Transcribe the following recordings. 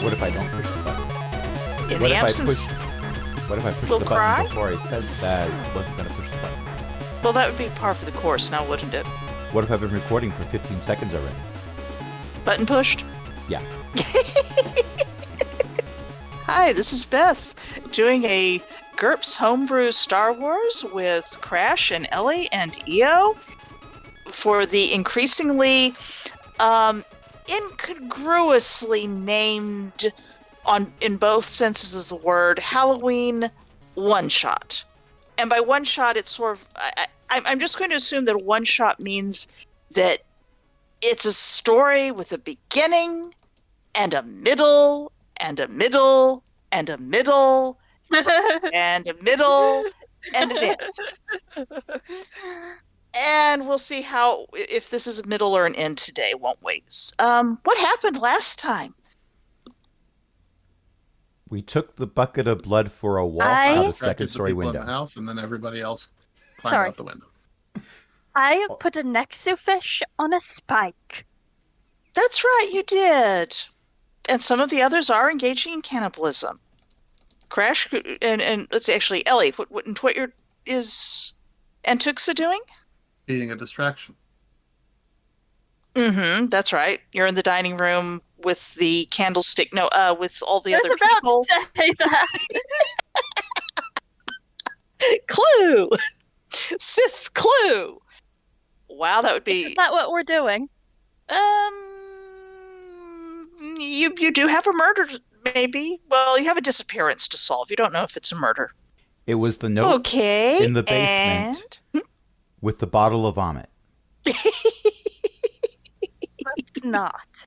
What if I don't push the button? In What the if I absence, What if I push Will the button cry? before I said that I wasn't going to push the button? well, that would be par for the course now, wouldn't it? What if I've been recording for 15 seconds already? Button pushed? Yeah. Hi, this is Beth, doing a GURPS homebrew Star Wars with Crash and Ellie and EO for the increasingly incongruously named, in both senses of the word, Halloween one-shot. And by one-shot, it's sort of... I'm just going to assume that one-shot means that it's a story with a beginning and a middle and a middle and a middle and a middle and an end. And we'll see if this is a middle or an end today, won't we? What happened last time? We took the bucket of blood for a walk out a second-story window. In the house, and then everybody else climbed out the window. I put a Nexufish on a spike. That's right, you did. And some of the others are engaging in cannibalism. Crash and let's see, actually, Ellie, what is Antuxa doing? Being a distraction. Mm-hmm, that's right. You're in the dining room with the candlestick. No, with all the other I people. was about to say that. Clue! Sith's clue! Wow, that would be... Is that what we're doing? You do have a murder, maybe. Well, you have a disappearance to solve. You don't know if it's a murder. It was the note Okay, in the basement with the bottle of vomit. Let's not.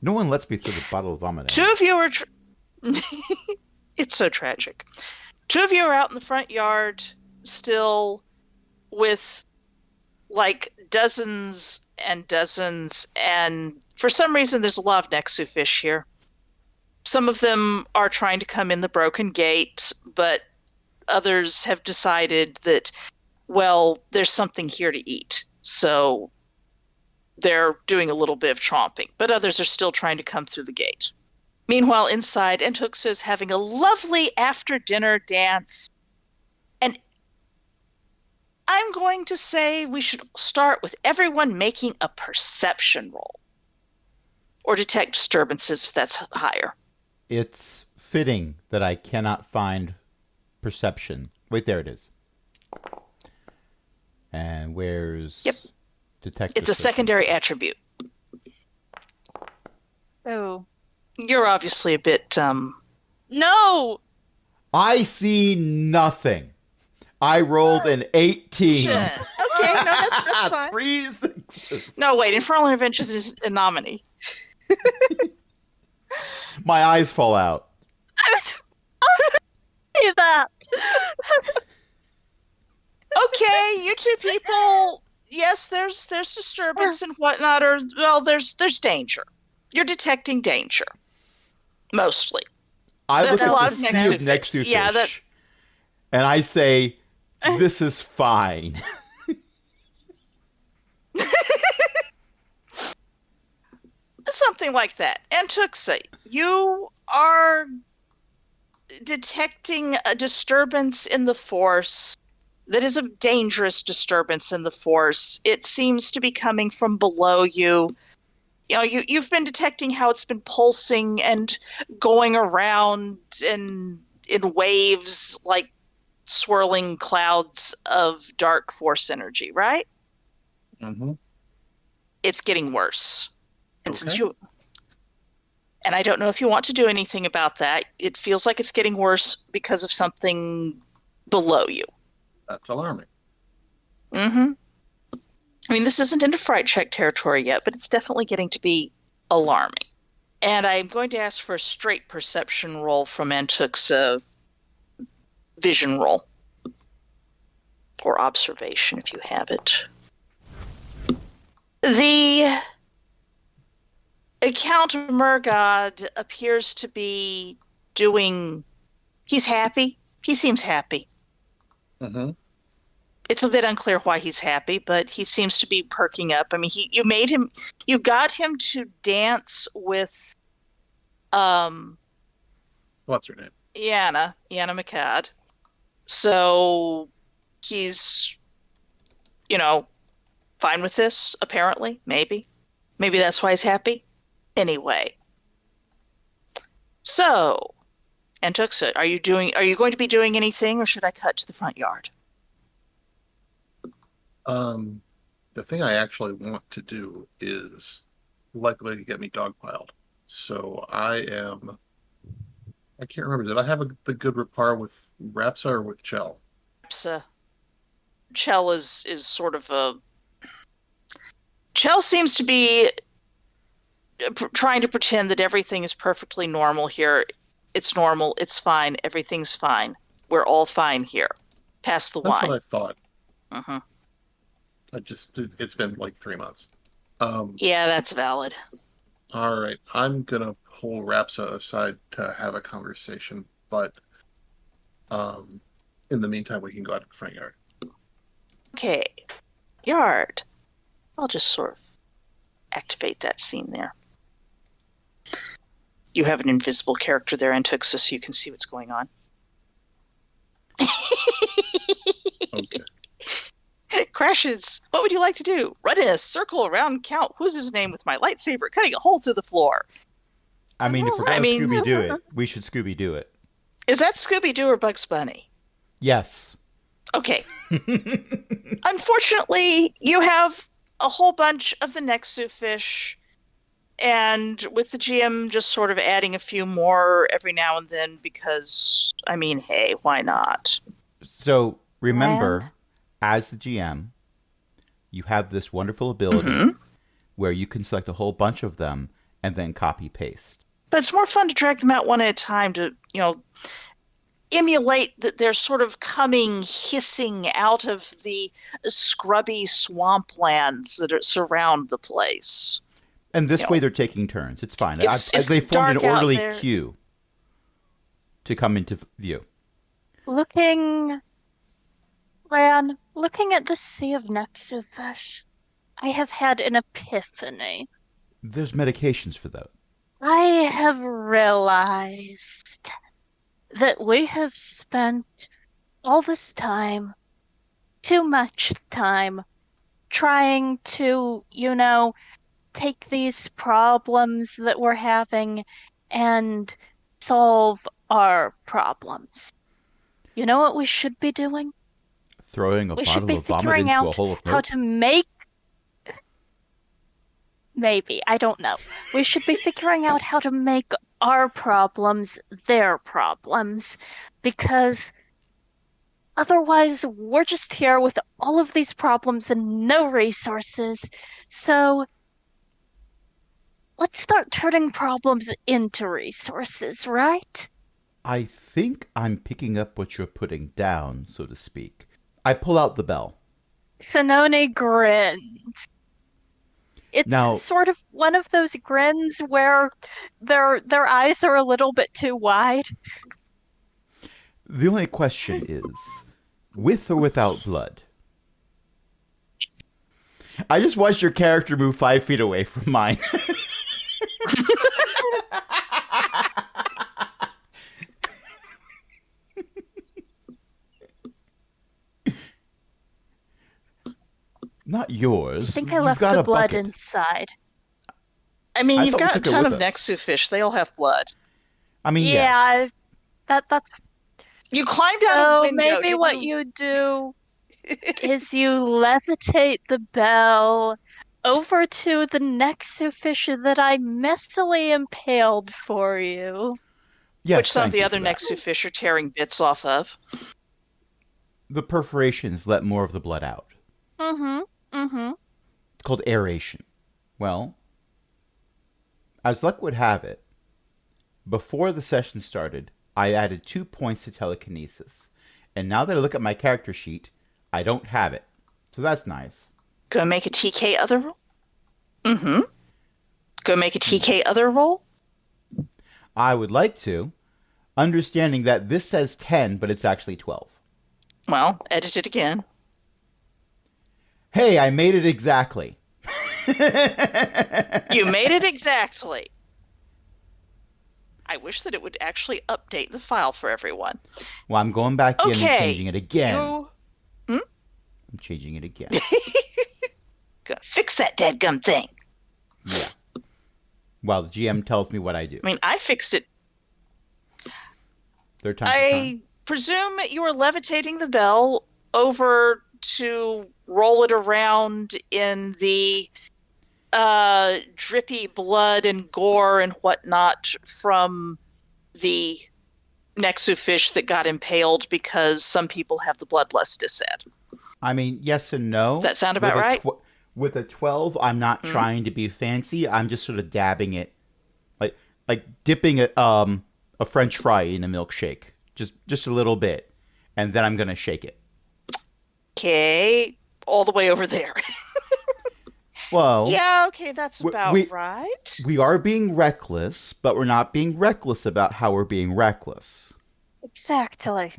No one lets me through the bottle of vomit. Two of you are... It's so tragic. Two of you are out in the front yard still with, like, dozens and dozens, and for some reason there's a lot of Nexufish here. Some of them are trying to come in the broken gate, but others have decided that, well, there's something here to eat. So they're doing a little bit of chomping, but others are still trying to come through the gate. Meanwhile, inside, Antuxa is having a lovely after-dinner dance. And I'm going to say we should start with everyone making a perception roll. Or detect disturbances if that's higher. It's fitting that I cannot find perception. Wait, there it is. And where's detect? It's a secondary attribute. Oh. You're obviously a bit, No! I see nothing. I rolled an 18. Okay, no, that's fine. 3 6s. No, wait, Infernal Intervention is a nominee. My eyes fall out. I was say that. Okay, you two people, yes, there's disturbance and whatnot, or, well, there's danger. You're detecting danger. Mostly. I That's look a lot at of the sea of Nexufish. Nexufish, Yeah, and I say, this is fine. Something like that. Antuxa, you are detecting a disturbance in the Force that is a dangerous disturbance in the Force. It seems to be coming from below you. You know, you've been detecting how it's been pulsing and going around in waves like swirling clouds of dark Force energy, right? Mm-hmm. It's getting worse. And Okay. since and I don't know if you want to do anything about that. It feels like it's getting worse because of something below you. That's alarming. Mm-hmm. I mean, this isn't into fright check territory yet, but it's definitely getting to be alarming. And I'm going to ask for a straight perception roll from Antuxa, vision roll. Or observation, if you have it. The Count Murgod appears to be doing... He's happy. He seems happy. Mm-hmm. It's a bit unclear why he's happy, but he seems to be perking up. I mean, you got him to dance with um, What's her name? Iana McCad. So he's, fine with this, apparently, maybe. Maybe that's why he's happy. Anyway, so, Antuxa, are you going to be doing anything, or should I cut to the front yard? The thing I actually want to do is likely to get me dogpiled. So I can't remember. Did I have the good rapport with Rapsa or with Chell? Perhaps, Chell is sort of a. Chell seems to be trying to pretend that everything is perfectly normal here. It's normal. It's fine. Everything's fine. We're all fine here. Pass the That's wine. what I thought. Mhm. It's been like 3 months. Yeah, that's valid. All right. I'm gonna pull Rapsa aside to have a conversation, but in the meantime, we can go out to the front yard. Okay. Yard. I'll just sort of activate that scene there. You have an invisible character there, Antuxa, so you can see what's going on. Okay. Crashes. What would you like to do? Run in a circle around, count who's his name with my lightsaber, cutting a hole through the floor. I mean, if we're going to Scooby-Doo it, we should Scooby-Doo it. Is that Scooby-Doo or Bugs Bunny? Yes. Okay. Unfortunately, you have a whole bunch of the Nexu fish, and with the GM just sort of adding a few more every now and then because, I mean, hey, why not? So remember, as the GM, you have this wonderful ability where you can select a whole bunch of them and then copy paste. But it's more fun to drag them out one at a time to, emulate that they're sort of coming hissing out of the scrubby swamplands that surround the place. And this way they're taking turns. It's fine. It's they formed dark an out orderly there. queue to come into view. Looking at the sea of Nexu fish, I have had an epiphany. There's medications for that. I have realized that we have spent all this time, too much time, trying to, take these problems that we're having and solve our problems. You know what we should be doing? Throwing a We should bottle be of vomit figuring into a out hole of how milk. to make. Maybe, I don't know. We should be figuring out how to make our problems their problems, because otherwise we're just here with all of these problems and no resources. So let's start turning problems into resources, right? I think I'm picking up what you're putting down, so to speak. I pull out the bell. Sonone grins. It's Now- sort of one of those grins where their eyes are a little bit too wide. The only question is, with or without blood? I just watched your character move 5 feet away from mine. Not yours. I think I You've left got the a blood bucket. inside. I mean, I you've thought we got a took it ton with of us. Nexu fish. They all have blood. I mean, Yeah, yes. that's You climbed out a so window. maybe Did what you do is you levitate the bell over to the Nexu fish that I messily impaled for you. Yes, which some of thank the you other for that. Nexu fish are tearing bits off of. The perforations let more of the blood out. Mm-hmm. It's called aeration. Well, as luck would have it, before the session started, I added 2 points to telekinesis. And now that I look at my character sheet, I don't have it. So that's nice. Go make a TK other roll? Mm-hmm. Go make a TK other roll? I would like to, understanding that this says 10, but it's actually 12. Well, edit it again. Hey, I made it exactly. You made it exactly. I wish that it would actually update the file for everyone. Well, I'm going back in and Okay, changing it again. you I'm changing it again. gotta fix that dadgum thing. Yeah. Well, the GM tells me what I do. I mean, I fixed it. Third time's the I charm. presume you are levitating the bell over to roll it around in the drippy blood and gore and whatnot from the Nexu fish that got impaled because some people have the bloodlust dissed. I mean, yes and no. Does that sound about right? With a 12, I'm not trying to be fancy. I'm just sort of dabbing it, like dipping a French fry in a milkshake, just a little bit, and then I'm gonna shake it. Okay, all the way over there. Well, Yeah, okay, that's about we- right. we are being reckless, but we're not being reckless about how we're being reckless. Exactly.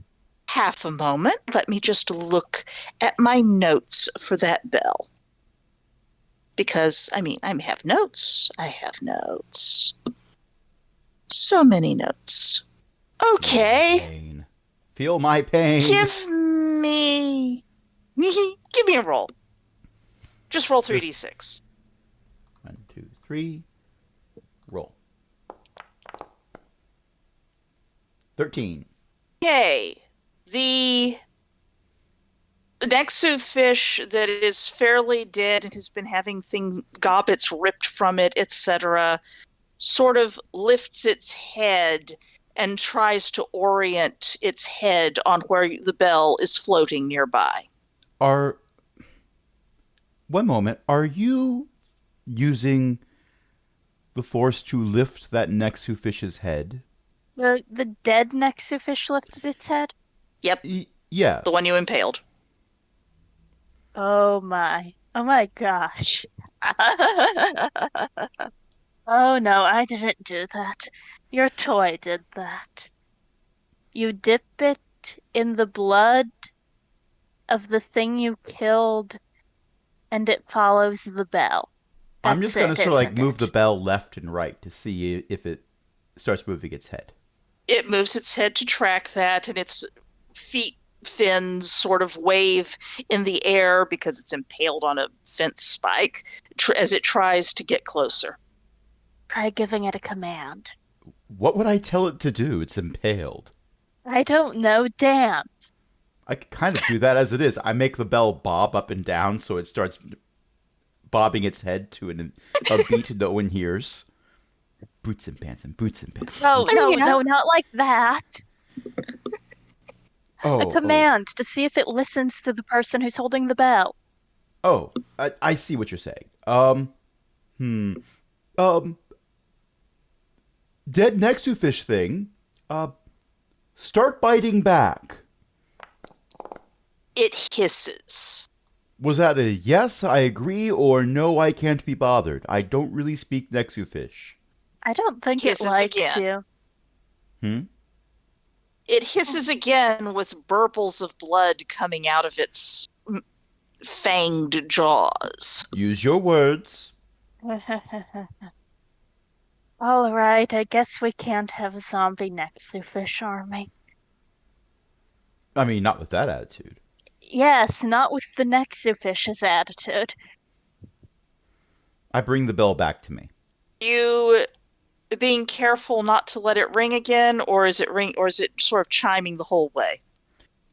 Half a moment. Let me just look at my notes for that bell. Because, I mean, I have notes. I have notes. So many notes. Okay. Pain. Feel my pain. Give me a roll. Just roll 3d6. 1, 2, 3. Roll. 13. Okay. The Nexu fish that is fairly dead and has been having gobbets ripped from it, etc., sort of lifts its head and tries to orient its head on where the bell is floating nearby. One moment. Are you using the force to lift that Nexu fish's head? The dead Nexu fish lifted its head? Yep, Yes. the one you impaled. Oh my. Oh my gosh. Oh no, I didn't do that. Your toy did that. You dip it in the blood of the thing you killed, and it follows the bell. I'm That's just going to it, sort of like isn't move it? the bell left and right to see if it starts moving its head. It moves its head to track that, and its feet fins sort of wave in the air because it's impaled on a fence spike as it tries to get closer. Try giving it a command. What would I tell it to do? It's impaled. I don't know, dance. I could kind of do that as it is. I make the bell bob up and down so it starts bobbing its head to a beat no one hears. Boots and pants and boots and pants. No, I mean, no, not like that. Oh, A command to see if it listens to the person who's holding the bell. I see what you're saying. Dead Nexu fish thing. Start biting back. It hisses. Was that a yes, I agree, or no, I can't be bothered? I don't really speak Nexu fish. I don't think it Hisses likes again. you. It hisses again with burbles of blood coming out of its fanged jaws. Use your words. All right, I guess we can't have a zombie Nexu fish army. I mean, not with that attitude. Yes, not with the Nexu fish's attitude. I bring the bell back to me. You being careful not to let it ring again, or is it sort of chiming the whole way?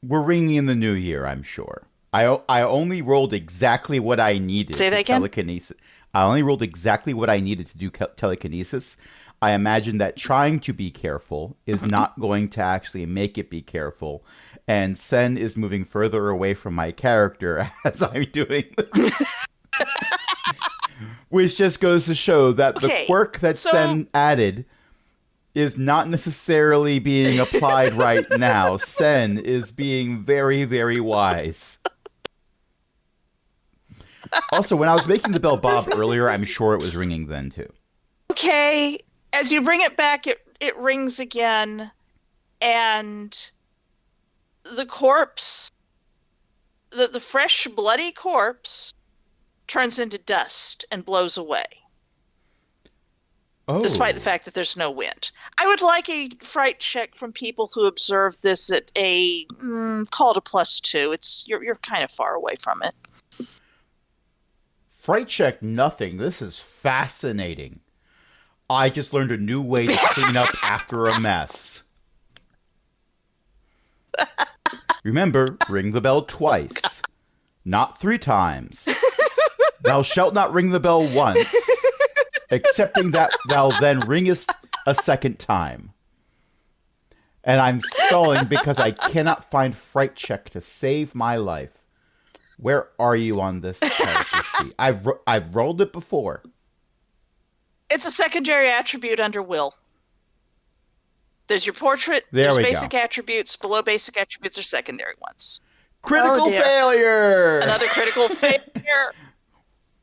We're ringing in the new year, I'm sure. I only rolled exactly what I needed Say that to again? telekinesis. I only rolled exactly what I needed to do telekinesis. I imagine that trying to be careful is not going to actually make it be careful. And Sen is moving further away from my character as I'm doing this. Which just goes to show that the quirk that Sen added is not necessarily being applied right now. Sen is being very, very wise. Also, when I was making the bell bob earlier, I'm sure it was ringing then too. Okay, as you bring it back, it rings again, and the corpse, the fresh, bloody corpse, turns into dust and blows away. Oh. despite the fact that there's no wind. I would like a fright check from people who observe this at a call it a +2. You're kind of far away from it. Fright check nothing. This is fascinating. I just learned a new way to clean up after a mess. Remember, ring the bell twice, not 3 times. Thou shalt not ring the bell once, excepting that thou then ringest a second time. And I'm stalling because I cannot find fright check to save my life. Where are you on this character sheet? I've rolled it before. It's a secondary attribute under will. There's your portrait, there's basic attributes, below basic attributes are secondary ones. Critical failure! Another critical failure.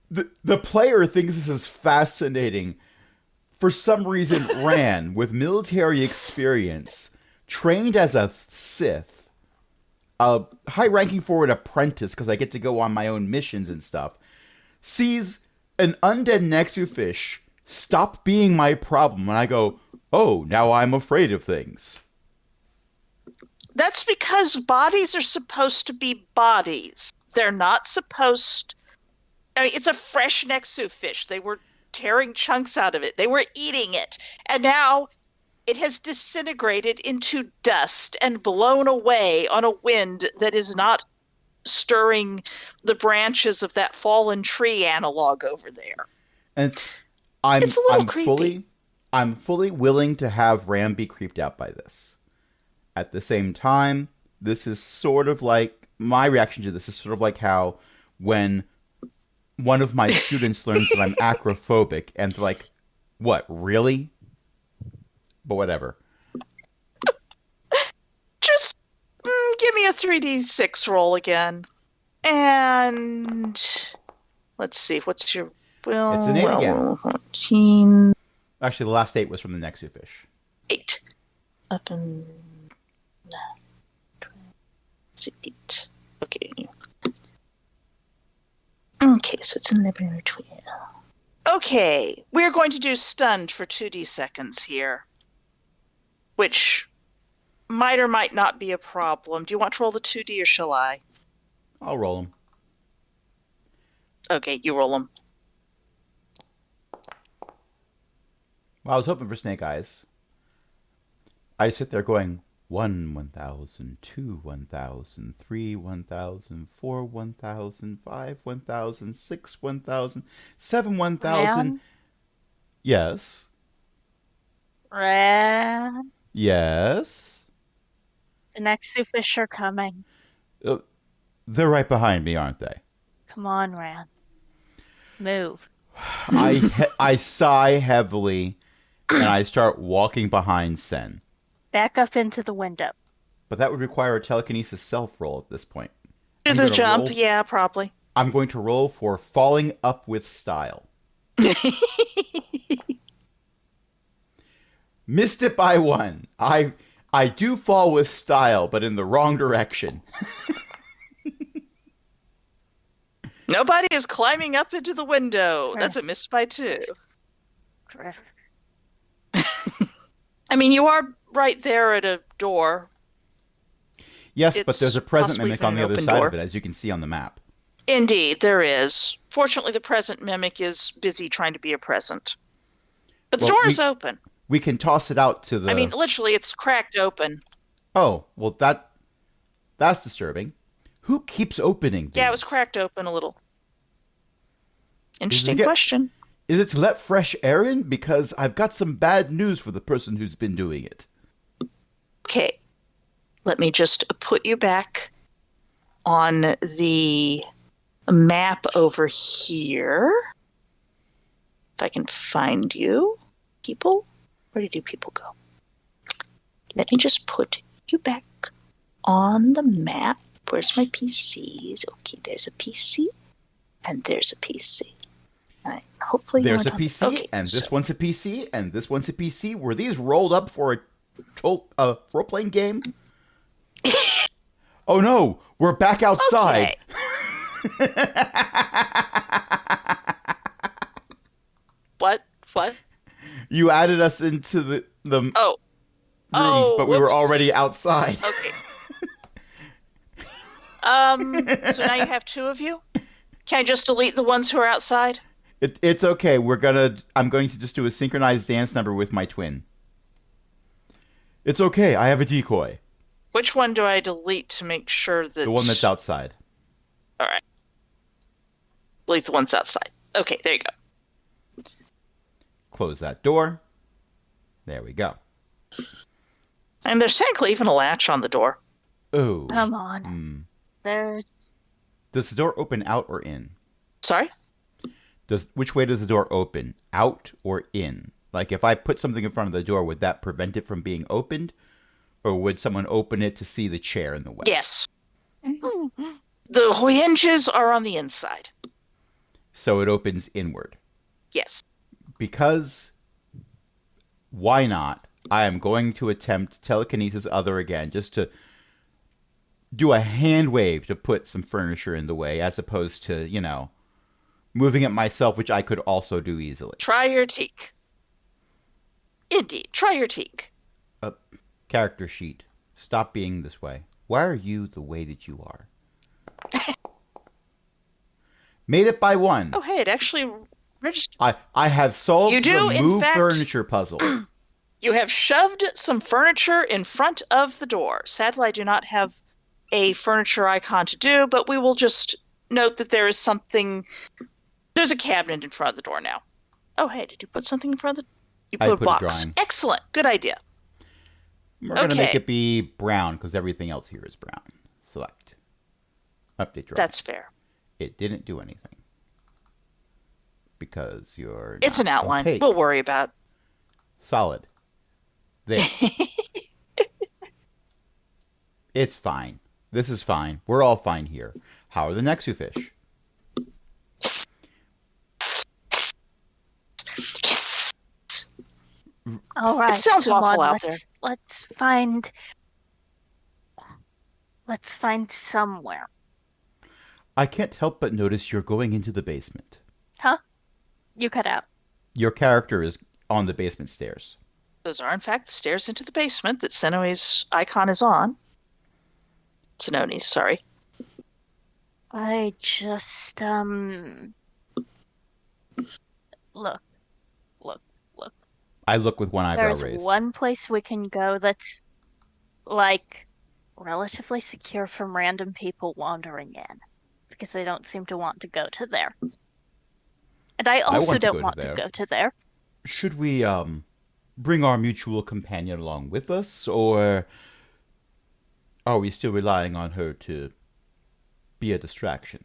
The player thinks this is fascinating. For some reason, Ran, with military experience, trained as a Sith, a high-ranking forward apprentice, because I get to go on my own missions and stuff, sees an undead Nexu fish stop being my problem, and I go, oh, now I'm afraid of things. That's because bodies are supposed to be bodies. They're not supposed... I mean, it's a fresh Nexu fish. They were tearing chunks out of it. They were eating it. And now it has disintegrated into dust and blown away on a wind that is not stirring the branches of that fallen tree analog over there. And it's a little creepy. I'm fully willing to have Ram be creeped out by this. At the same time, this is sort of like, my reaction to this is sort of like how when one of my students learns that I'm acrophobic, and they're like, what, really? But whatever. Just give me a 3d6 roll again. And let's see, what's your will? It's an 8 again. 14. Actually, the last 8 was from the Nexu fish. 8. Up and 8. Okay. Okay, so it's 11 or 12. Okay, we're going to do stunned for 2d seconds here, which might or might not be a problem. Do you want to roll the 2d or shall I? I'll roll them. Okay, you roll them. Well, I was hoping for snake eyes. I sit there going, 1, 1,000, 2, 1,000, 3, 1,000, 4, 1,000, 5, 1,000, 6, 1,000, 7, 1,000. Yes. Ran. Yes. The Nexu fish are coming. They're right behind me, aren't they? Come on, Ran. Move. I sigh heavily, and I start walking behind Sen. Back up into the window. But that would require a telekinesis self roll at this point. Do the jump? Yeah, probably. I'm going to roll for falling up with style. Missed it by 1. I do fall with style, but in the wrong direction. Nobody is climbing up into the window. That's a miss by 2. I mean, you are right there at a door. Yes, but there's a present mimic on the other side of it, as you can see on the map. Indeed, there is. Fortunately, the present mimic is busy trying to be a present. But the door is open. We can toss it out to the... I mean, literally, it's cracked open. Oh, well, that's disturbing. Who keeps opening these? Yeah, it was cracked open a little. Interesting question. Is it to let fresh air in? Because I've got some bad news for the person who's been doing it. Okay. Let me just put you back on the map over here. If I can find you. People? Where did you people go? Let me just put you back on the map. Where's my PCs? Okay, there's a PC. And there's a PC. All right, hopefully there's a PC, and this one's a PC, and this one's a PC. Were these rolled up for a role-playing game? Oh no, we're back outside. Okay. What? You added us into the Oh, rooms, but we were whoops. already outside. Okay. So now you have 2 of you? Can I just delete the ones who are outside? It's okay. I'm going to just do a synchronized dance number with my twin. It's okay. I have a decoy. Which one do I delete to make sure that... The one that's outside. All right. Delete the ones outside. Okay, there you go. Close that door. There we go. And there's technically even a latch on the door. Oh. Come on. There's... Does the door open out or in? Sorry? Which way does the door open? Out or in? Like if I put something in front of the door, would that prevent it from being opened? Or would someone open it to see the chair in the way? Yes. The hinges are on the inside. So it opens inward. Yes. Because why not? I am going to attempt telekinesis other again, just to do a hand wave to put some furniture in the way, as opposed to, moving it myself, which I could also do easily. Try your teak. Indeed, try your teak. Character sheet. Stop being this way. Why are you the way that you are? Made it by 1. Oh, hey, it actually registered. I have solved You do, the in move fact- furniture puzzle. You have shoved some furniture in front of the door. Sadly, I do not have a furniture icon to do, but we will just note that there is something... There's a cabinet in front of the door now. Oh, hey, did you put something in front of the... You I put a put a box. drawing. Excellent. Good idea. We're going to make Okay. it be brown, because everything else here is brown. Select. Update drawing. That's fair. It didn't do anything. Because you're It's an not outline. opaque. We'll worry about. Solid. There. It's fine. This is fine. We're all fine here. How are the Nexu fish? All right. It sounds come awful on, out there. Let's find... Let's find somewhere. I can't help but notice you're going into the basement. Huh? You cut out. Your character is on the basement stairs. Those are, in fact, the stairs into the basement that Senoe's icon is on. Senoni's, sorry. I just, look. I look with one eyebrow There's raised. one place we can go that's, like, relatively secure from random people wandering in. Because they don't seem to want to go to there. And I also want to don't go to want to there. go to there. Should we bring our mutual companion along with us, or are we still relying on her to be a distraction?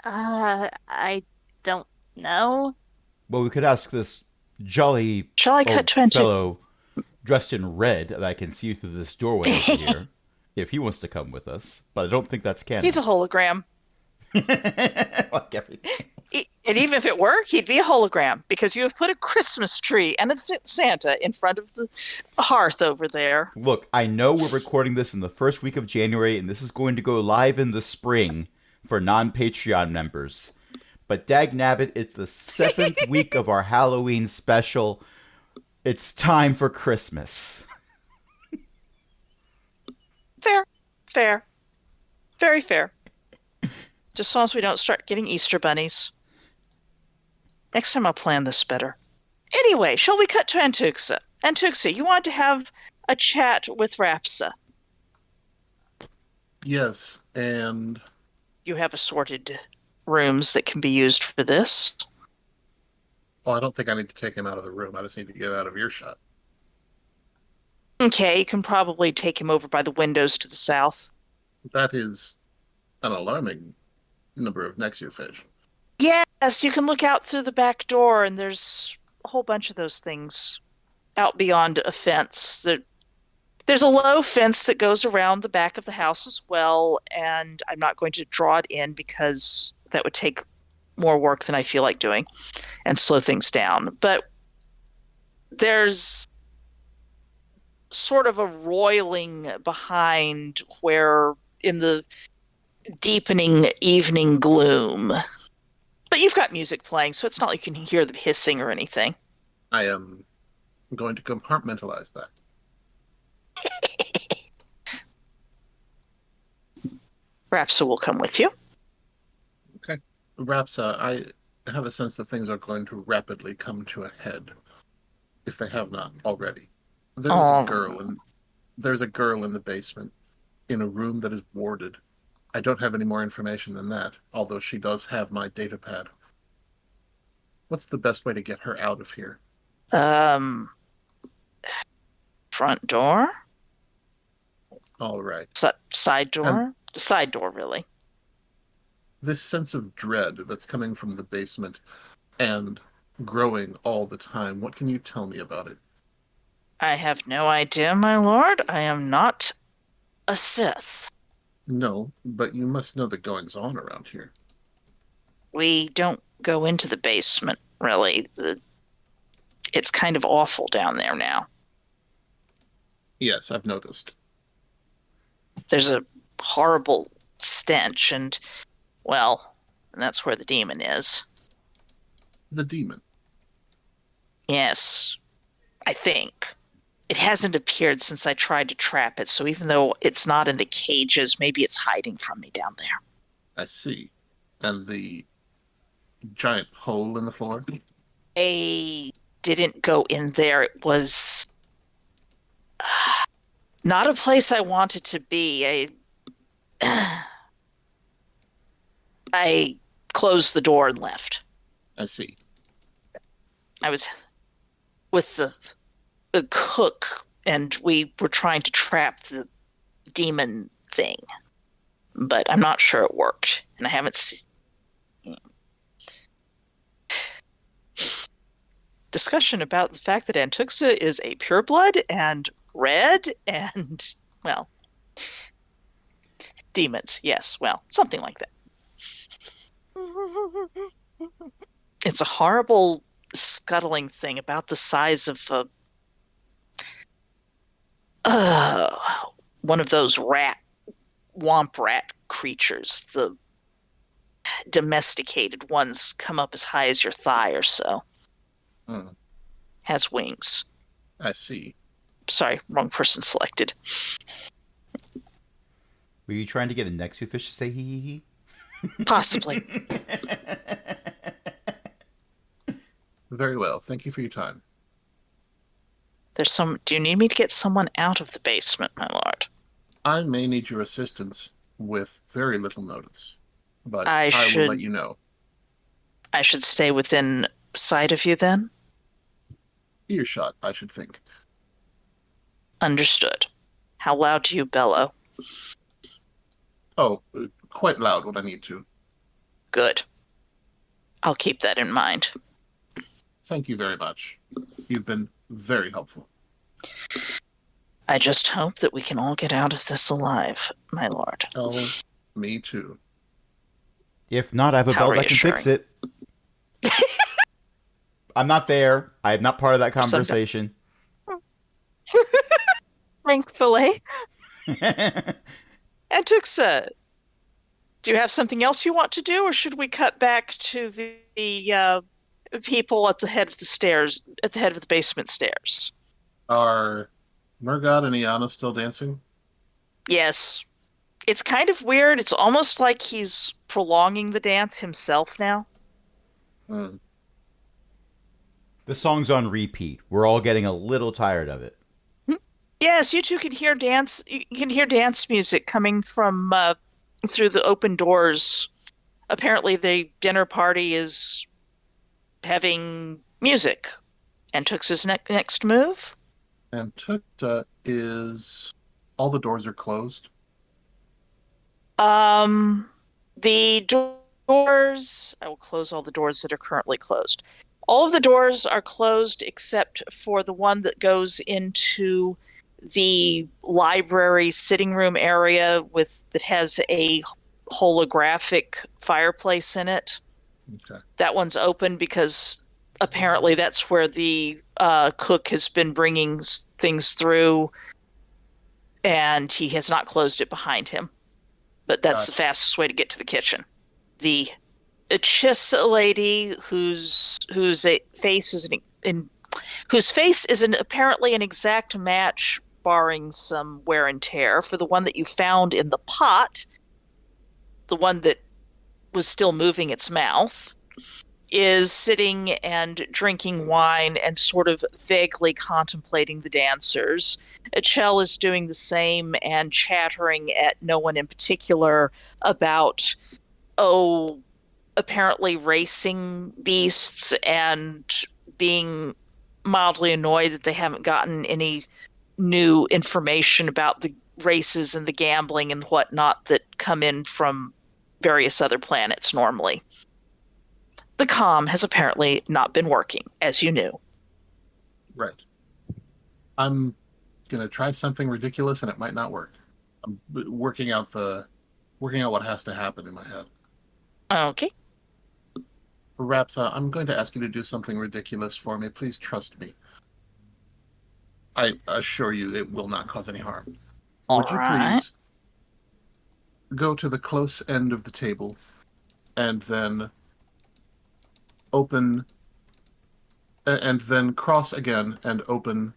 I don't know. Well, we could ask this jolly Shall I old cut to into... fellow dressed in red that I can see through this doorway over here, if he wants to come with us. But I don't think that's canon. He's a hologram. Like everything. And even if it were, he'd be a hologram because you have put a Christmas tree and a Santa in front of the hearth over there. Look, I know we're recording this in the first week of January, and this is going to go live in the spring for non-Patreon members. But dagnabbit, it's the 7th week of our Halloween special. It's time for Christmas. Fair. Fair. Very fair. Just as long as we don't start getting Easter bunnies. Next time I'll plan this better. Anyway, shall we cut to Antuxa? Antuxa, you want to have a chat with Rapsa. Yes, and You have assorted rooms that can be used for this. well, I don't think I need to take him out of the room. I just need to get out of earshot. Okay, you can probably take him over by the windows to the south. That is an alarming number of Nexu fish. Yes, you can look out through the back door, and there's a whole bunch of those things out beyond a fence. There's a low fence that goes around the back of the house as well, and I'm not going to draw it in because that would take more work than I feel like doing and slow things down. But there's sort of a roiling behind where in the deepening evening gloom. But you've got music playing, so it's not like you can hear the hissing or anything. I am I'm going to compartmentalize that. Rapsa will come with you. Okay. Rapsa, I have a sense that things are going to rapidly come to a head, if they have not already. There is a girl Oh, in there's a girl in the basement, in a room that is warded. I don't have any more information than that, although she does have my data pad. What's the best way to get her out of here? um, front door, All right. side And door, side door, really. this sense of dread that's coming from the basement and growing all the time, what can you tell me about it? I have no idea, my lord. I am not a Sith. No, but you must know the goings on around here. We don't go into the basement, really. It's kind of awful down there now. Yes, I've noticed. There's a horrible stench, and, well, that's where the demon is. The demon. Yes, I think. It hasn't appeared since I tried to trap it, so even though it's not in the cages, maybe it's hiding from me down there. I see. And the giant hole in the floor? I didn't go in there. It was not a place I wanted to be. I closed the door and left. I see. I was with the cook, and we were trying to trap the demon thing, but I'm not sure it worked, and I haven't seen discussion about the fact that Antuxa is a pureblood and red and, well, demons. Yes, well, something like that. It's a horrible scuttling thing about the size of uh, one of those womp rat creatures. The domesticated ones come up as high as your thigh or so. Hmm, Has wings. I see. Sorry, wrong person selected. Were you trying to get a Nexu fish to say hee hee hee? Possibly. Very well. Thank you for your time. Do you need me to get someone out of the basement, my lord? I may need your assistance with very little notice, but I I will let should you know. I should stay within sight of you then? Earshot, I should think. Understood. How loud do you bellow? Oh, quite loud when I need to. Good. I'll keep that in mind. Thank you very much. You've been very helpful. I just hope that we can all get out of this alive, my lord. Oh, me too. If not, I have a How belt that can fix reassuring. it. I'm not there. I am not part of that For some conversation. Thankfully. Antuxa, do you have something else you want to do, or should we cut back to the people at the head of the stairs, at the head of the basement stairs? Are Murgod and Iana still dancing? Yes. It's kind of weird. It's almost like he's prolonging the dance himself now. Hmm. The song's on repeat. We're all getting a little tired of it. Yes, you two can hear dance. You can hear dance music coming from through the open doors. Apparently, the dinner party is having music. And Tux's next move? And Tukta is... All the doors are closed? Um, the doors. I will close all the doors that are currently closed. All of the doors are closed except for the one that goes into the library sitting room area that has a holographic fireplace in it. Okay. That one's open because apparently that's where the cook has been bringing things through, and he has not closed it behind him. But that's the Gotcha. fastest way to get to the kitchen. The Chiss lady, whose face is whose face is apparently an exact match, barring some wear and tear, for the one that you found in the pot, the one that was still moving its mouth, is sitting and drinking wine and sort of vaguely contemplating the dancers. Chell is doing the same and chattering at no one in particular about, oh, apparently racing beasts and being mildly annoyed that they haven't gotten any new information about the races and the gambling and whatnot that come in from various other planets normally. The comm has apparently not been working, as you knew. Right. I'm gonna try something ridiculous, and it might not work. I'm working out what has to happen in my head. Okay. Rapsa, I'm going to ask you to do something ridiculous for me. Please trust me. I assure you it will not cause any harm. All Would you right. please go to the close end of the table and then open and then cross again and open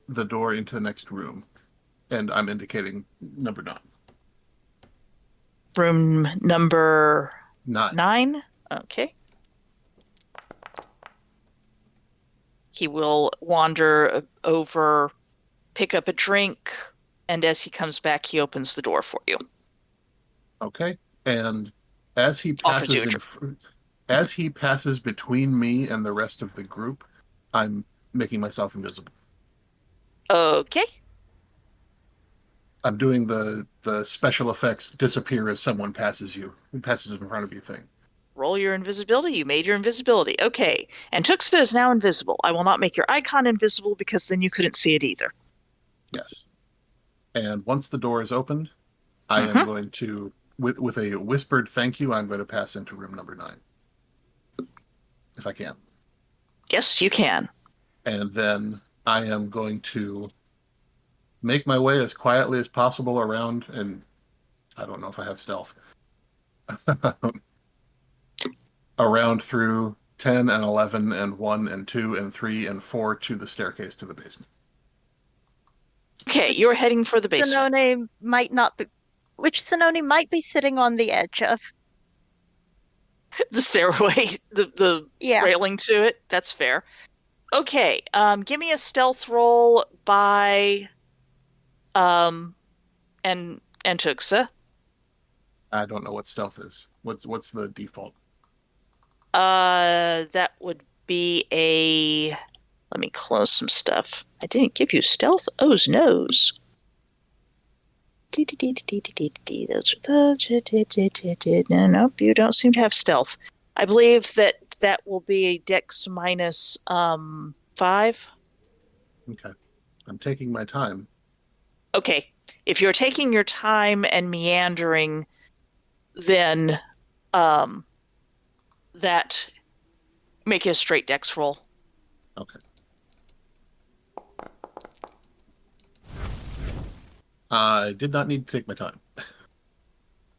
the door into the next room? And I'm indicating number 9. Room number 9. 9. Okay. He will wander over, pick up a drink, and as he comes back, he opens the door for you. Okay. And as he Offers you passes a as he passes between me and the rest of the group, I'm making myself invisible. Okay. I'm doing the special effects disappear as someone passes in front of you thing. Roll your invisibility. You made your invisibility. Okay. And Tuxta is now invisible. I will not make your icon invisible because then you couldn't see it either. Yes. And once the door is opened, I am going to, with a whispered thank you, I'm going to pass into room number 9. If I can. Yes, you can. And then I am going to make my way as quietly as possible around, and I don't know if I have stealth, around through 10 and 11 and 1 and 2 and 3 and 4 to the staircase to the basement. Okay, you're heading for the basement. Sinone might not be, which Sinone might be sitting on the edge of. The stairway, the Yeah. railing to it. That's fair. Okay, give me a stealth roll by and Tuxa. I don't know what stealth is. What's the default? That would be a. Let me close some stuff. I didn't give you stealth. Oh's nose. Those are the. Nope, you don't seem to have stealth. I believe that will be a dex minus 5. Okay. I'm taking my time. Okay. If you're taking your time and meandering, then that make it a straight dex roll. Okay. I did not need to take my time.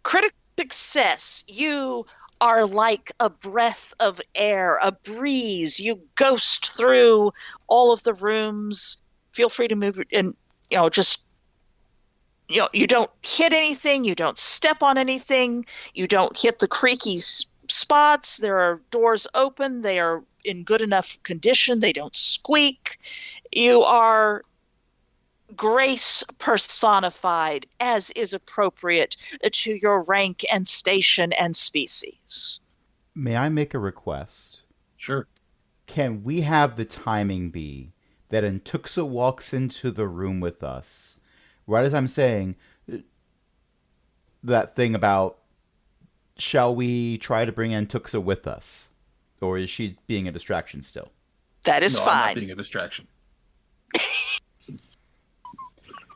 Critical success. You are like a breath of air, a breeze. You ghost through all of the rooms. Feel free to move and just you don't hit anything, you don't step on anything, you don't hit the creaky spots. There are doors open, they are in good enough condition, they don't squeak. You are grace personified, as is appropriate to your rank and station and species. May I make a request? Sure. Can we have the timing be that Antuxa walks into the room with us, right as I'm saying that thing about, shall we try to bring Antuxa with us? Or is she being a distraction still? That is No, fine. I'm not being a distraction.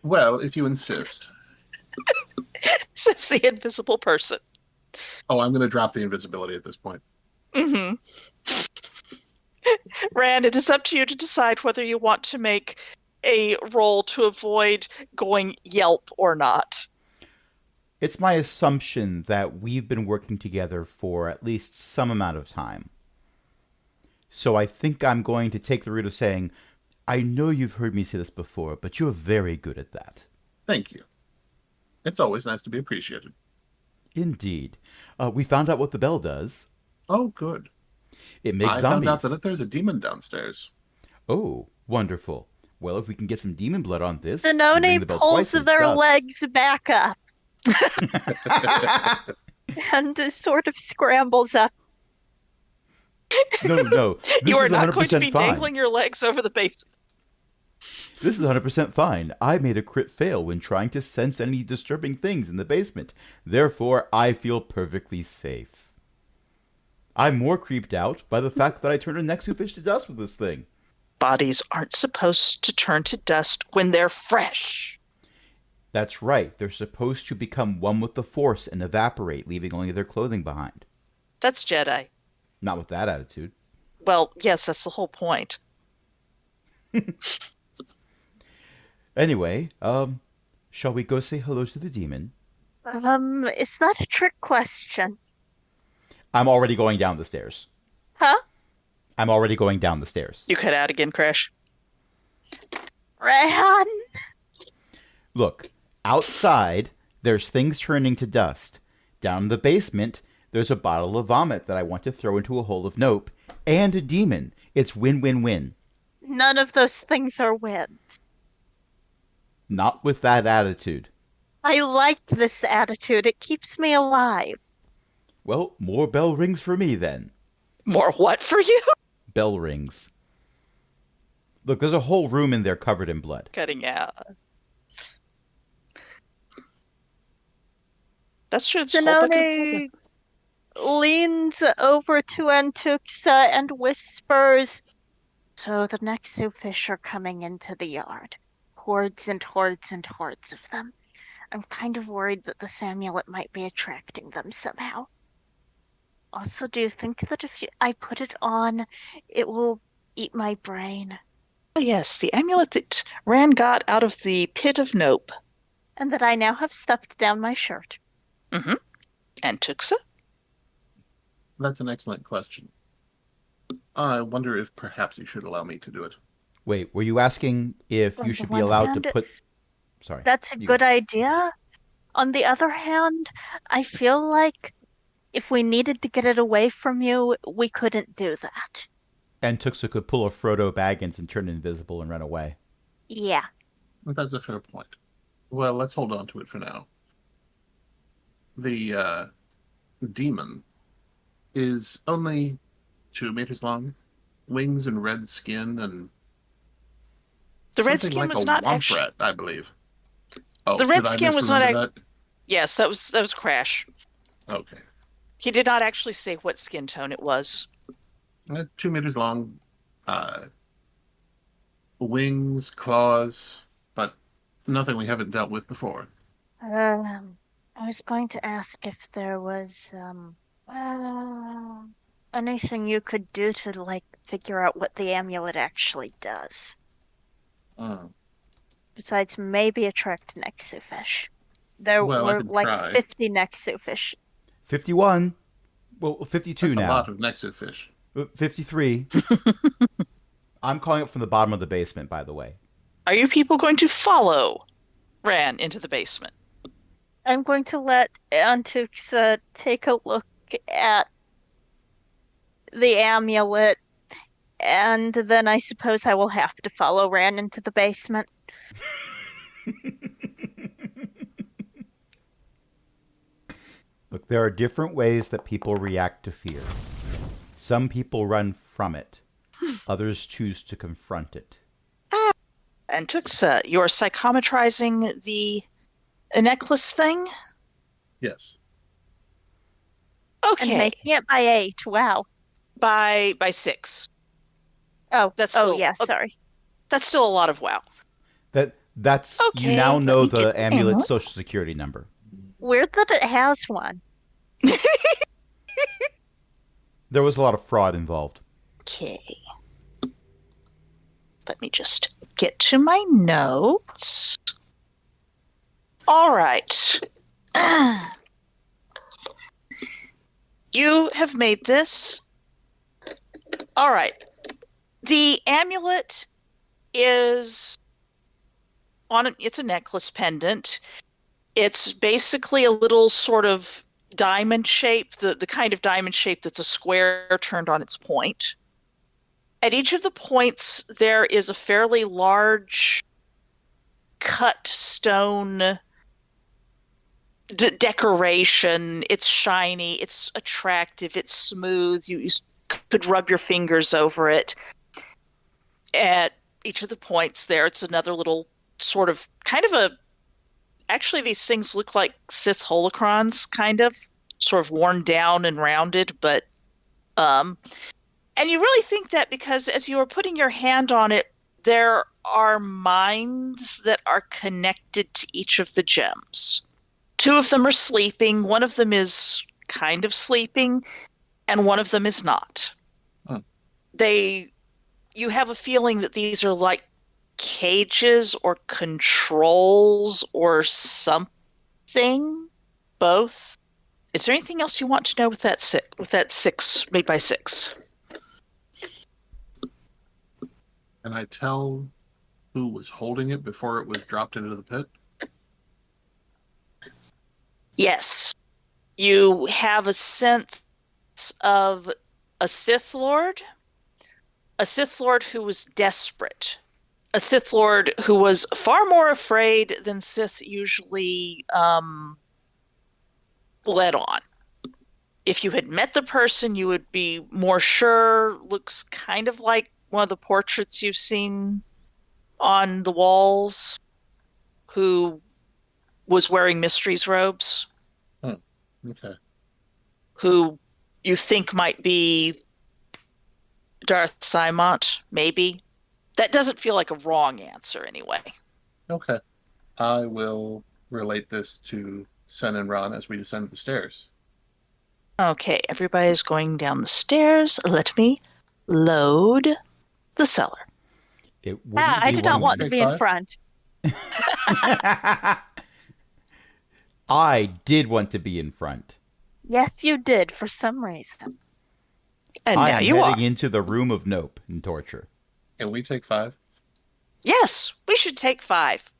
Well, if you insist. Says the invisible person. Oh, I'm going to drop the invisibility at this point. Mm-hmm. Rand, it is up to you to decide whether you want to make a roll to avoid going Yelp or not. It's my assumption that we've been working together for at least some amount of time. So I think I'm going to take the route of saying, I know you've heard me say this before, but you're very good at that. Thank you. It's always nice to be appreciated. Indeed. We found out what the bell does. Oh, good. It makes I found out zombies. that there's a demon downstairs. Oh, wonderful. Well, if we can get some demon blood on this, we ring Zanoni the bell pulls twice and it's their dust. legs back up and sort of scrambles up. No. You This are is not going to 100% be fine. dangling your legs over the base. This is 100% fine. I made a crit fail when trying to sense any disturbing things in the basement. Therefore, I feel perfectly safe. I'm more creeped out by the fact that I turned a Nexu fish to dust with this thing. Bodies aren't supposed to turn to dust when they're fresh. That's right. They're supposed to become one with the Force and evaporate, leaving only their clothing behind. That's Jedi. Not with that attitude. Well, yes, that's the whole point. Anyway, shall we go say hello to the demon? Is that a trick question? I'm already going down the stairs. Huh? I'm already going down the stairs. You cut out again, Crash. Ran. Look, outside, there's things turning to dust. Down in the basement, there's a bottle of vomit that I want to throw into a hole of nope, and a demon. It's win-win-win. None of those things are wins. Not with that attitude. I like this attitude. It keeps me alive. Well, more bell rings for me then. More what for you? Bell rings. Look, there's a whole room in there covered in blood. Cutting out. That's true. It's a whole bucket of blood. Zanoni leans over to Antuxa and whispers, "So the Nexu fish are coming into the yard. Hordes and hordes and hordes of them. I'm kind of worried that this amulet might be attracting them somehow. Also, do you think that if I put it on, it will eat my brain? Oh, yes, the amulet that Ran got out of the pit of Nope. And that I now have stuffed down my shirt?" Mm-hmm. And Tuxa? That's an excellent question. I wonder if perhaps you should allow me to do it. Wait, were you asking if On you the should be one allowed hand, to put... Sorry. That's a you good go. idea. On the other hand, I feel like if we needed to get it away from you, we couldn't do that. And Tuxa could pull a Frodo Baggins and turn invisible and run away. Yeah. That's a fair point. Well, let's hold on to it for now. The demon is only 2 meters long, wings and red skin, and The red something skin like was a not womp actually. rat, I believe. Oh, The red did I skin was not misremember Yes, that was Crash. that? Okay. He did not actually say what skin tone it was. 2 meters long, wings, claws, but nothing we haven't dealt with before. I was going to ask if there was anything you could do to like figure out what the amulet actually does. Oh, Besides maybe attract Nexu fish. There well, I were could like try. 50 Nexu fish. 51. Well, 52 That's a now. lot of Nexu fish. 53. I'm calling up from the bottom of the basement, by the way. Are you people going to follow Ran into the basement? I'm going to let Antuxa take a look at the amulet, and then I suppose I will have to follow Ran into the basement. Look, there are different ways that people react to fear. Some people run from it. Others choose to confront it. And Tuxa, you're psychometrizing the necklace thing? Yes. And Okay. making it by 8. Wow. By 6. Oh, That's oh still- yeah, sorry. That's still a lot of WoW. That's Okay, you now let know me get the the amulet's amulet. social security number. Weird that it has one. There was a lot of fraud involved. Okay. Let me just get to my notes. All right. You have made this All right. The amulet is it's a necklace pendant. It's basically a little sort of diamond shape, the kind of diamond shape that's a square turned on its point. At each of the points, there is a fairly large cut stone decoration. It's shiny, it's attractive, it's smooth. You could rub your fingers over it. At each of the points there, it's another little sort of kind of a. Actually, these things look like Sith holocrons, kind of, sort of worn down and rounded, but and you really think that because as you are putting your hand on it, there are minds that are connected to each of the gems. Two of them are sleeping, one of them is kind of sleeping, and one of them is not. Hmm. You have a feeling that these are like cages or controls or something. Both. Is there anything else you want to know with that six made by six? Can I tell who was holding it before it was dropped into the pit? Yes. You have a sense of a Sith Lord who was desperate, a Sith Lord who was far more afraid than Sith usually let on. If you had met the person, you would be more sure. Looks kind of like one of the portraits you've seen on the walls, who was wearing Mysteries robes, Okay. who you think might be Darth Simont, maybe. That doesn't feel like a wrong answer anyway. Okay. I will relate this to Sen and Ron as we descend the stairs. Okay, everybody's going down the stairs. Let me load the cellar. It wouldn't I be do not one want to Take be in 5? front. I did want to be in front. Yes, you did, for some reason. And I now am you are. heading into the room of nope and torture. Can we take 5? Yes, we should take 5.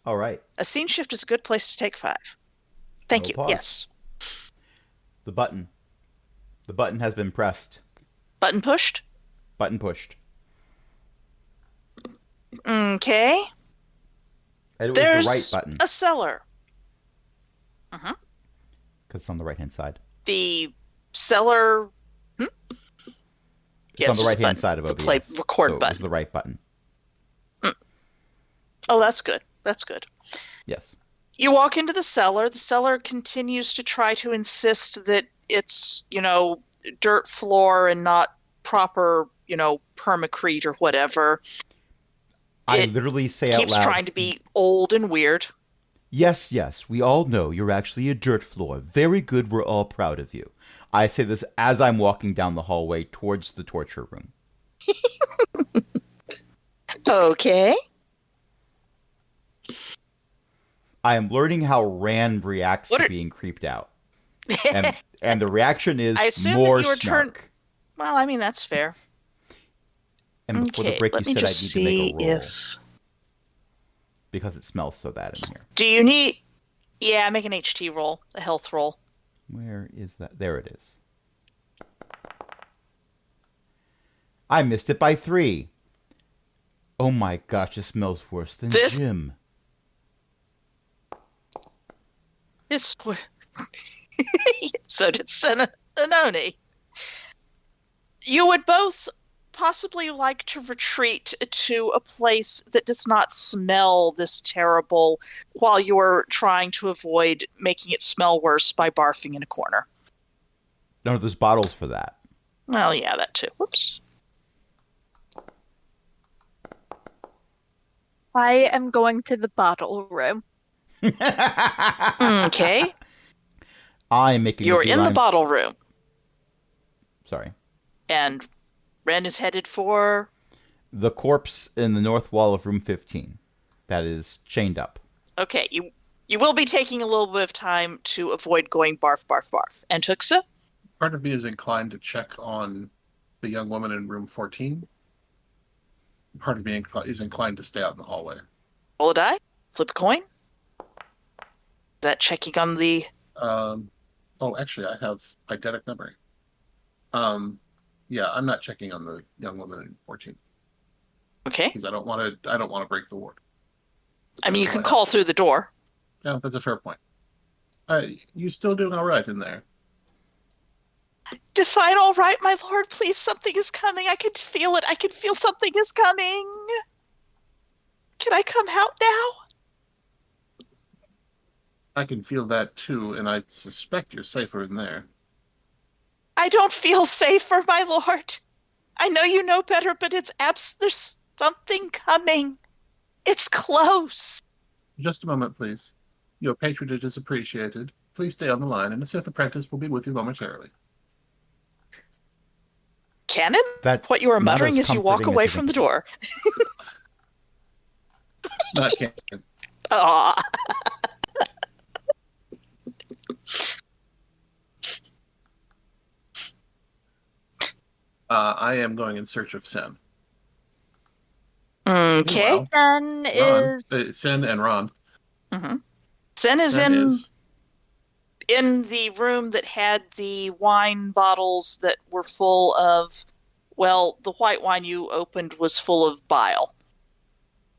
All right. A scene shift is a good place to take 5. Thank No you. pause. Yes. The button. The button has been pressed. Button pushed. Button pushed. Okay. And it was There's the right button a cellar. because it's on the right hand side. The cellar. It's Yes, on the there's a right hand button. side of The OBS. play record so it was button. the right button. Oh, that's good. That's good. Yes. You walk into the cellar. The cellar continues to try to insist that it's, dirt floor and not proper, permacrete or whatever. I It literally say out keeps loud, trying to be old and weird. yes, yes, we all know you're actually a dirt floor. Very good, we're all proud of you. I say this as I'm walking down the hallway towards the torture room. Okay. I am learning how Rand reacts What to are- being creeped out. And the reaction is I assume more that you were snark. Well, I mean, that's fair. And before the Okay, break, let you me said I just need to make see a roll if. because it smells so bad in here. Do you need. Yeah, make an HT roll, a health roll. Where is that? There it is. I missed it by 3. Oh my gosh, it smells worse than This- Jim. This. So did Senoni. You would both possibly like to retreat to a place that does not smell this terrible while you're trying to avoid making it smell worse by barfing in a corner. No, there's bottles for that. Well, yeah, that too. Whoops. I am going to the bottle room. Okay. I'm making You're a in the beeline. bottle room, Sorry. and Ren is headed for. The corpse in the north wall of room 15 that is chained up. Okay, you will be taking a little bit of time to avoid going barf, barf, barf. And Tuxa? Part of me is inclined to check on the young woman in room 14. Part of me is inclined to stay out in the hallway. Roll a die. Flip a coin. Is that checking on the... Oh, actually, I have eidetic memory. Yeah, I'm not checking on the young woman in 14 Okay. because I don't want to break the ward. I mean, you can call through the door. Yeah, that's a fair point. You still doing all right in there? Define all right, my lord. Please, something is coming. I can feel it. I can feel something is coming. Can I come out now? I can feel that too, and I suspect you're safer in there. I don't feel safer, my lord. I know you know better, but there's something coming. It's close. Just a moment, please. Your patronage is appreciated. Please stay on the line, and the Sith apprentice will be with you momentarily. Cannon? That's What you are not muttering as as you walk comforting as away you from the think it door. Not canon. Ah. I am going in search of Sen. Okay. Meanwhile, Then Ron, is Sen and Ron. Mm-hmm. Sen is in the room that had the wine bottles that were full of, well, the white wine you opened was full of bile.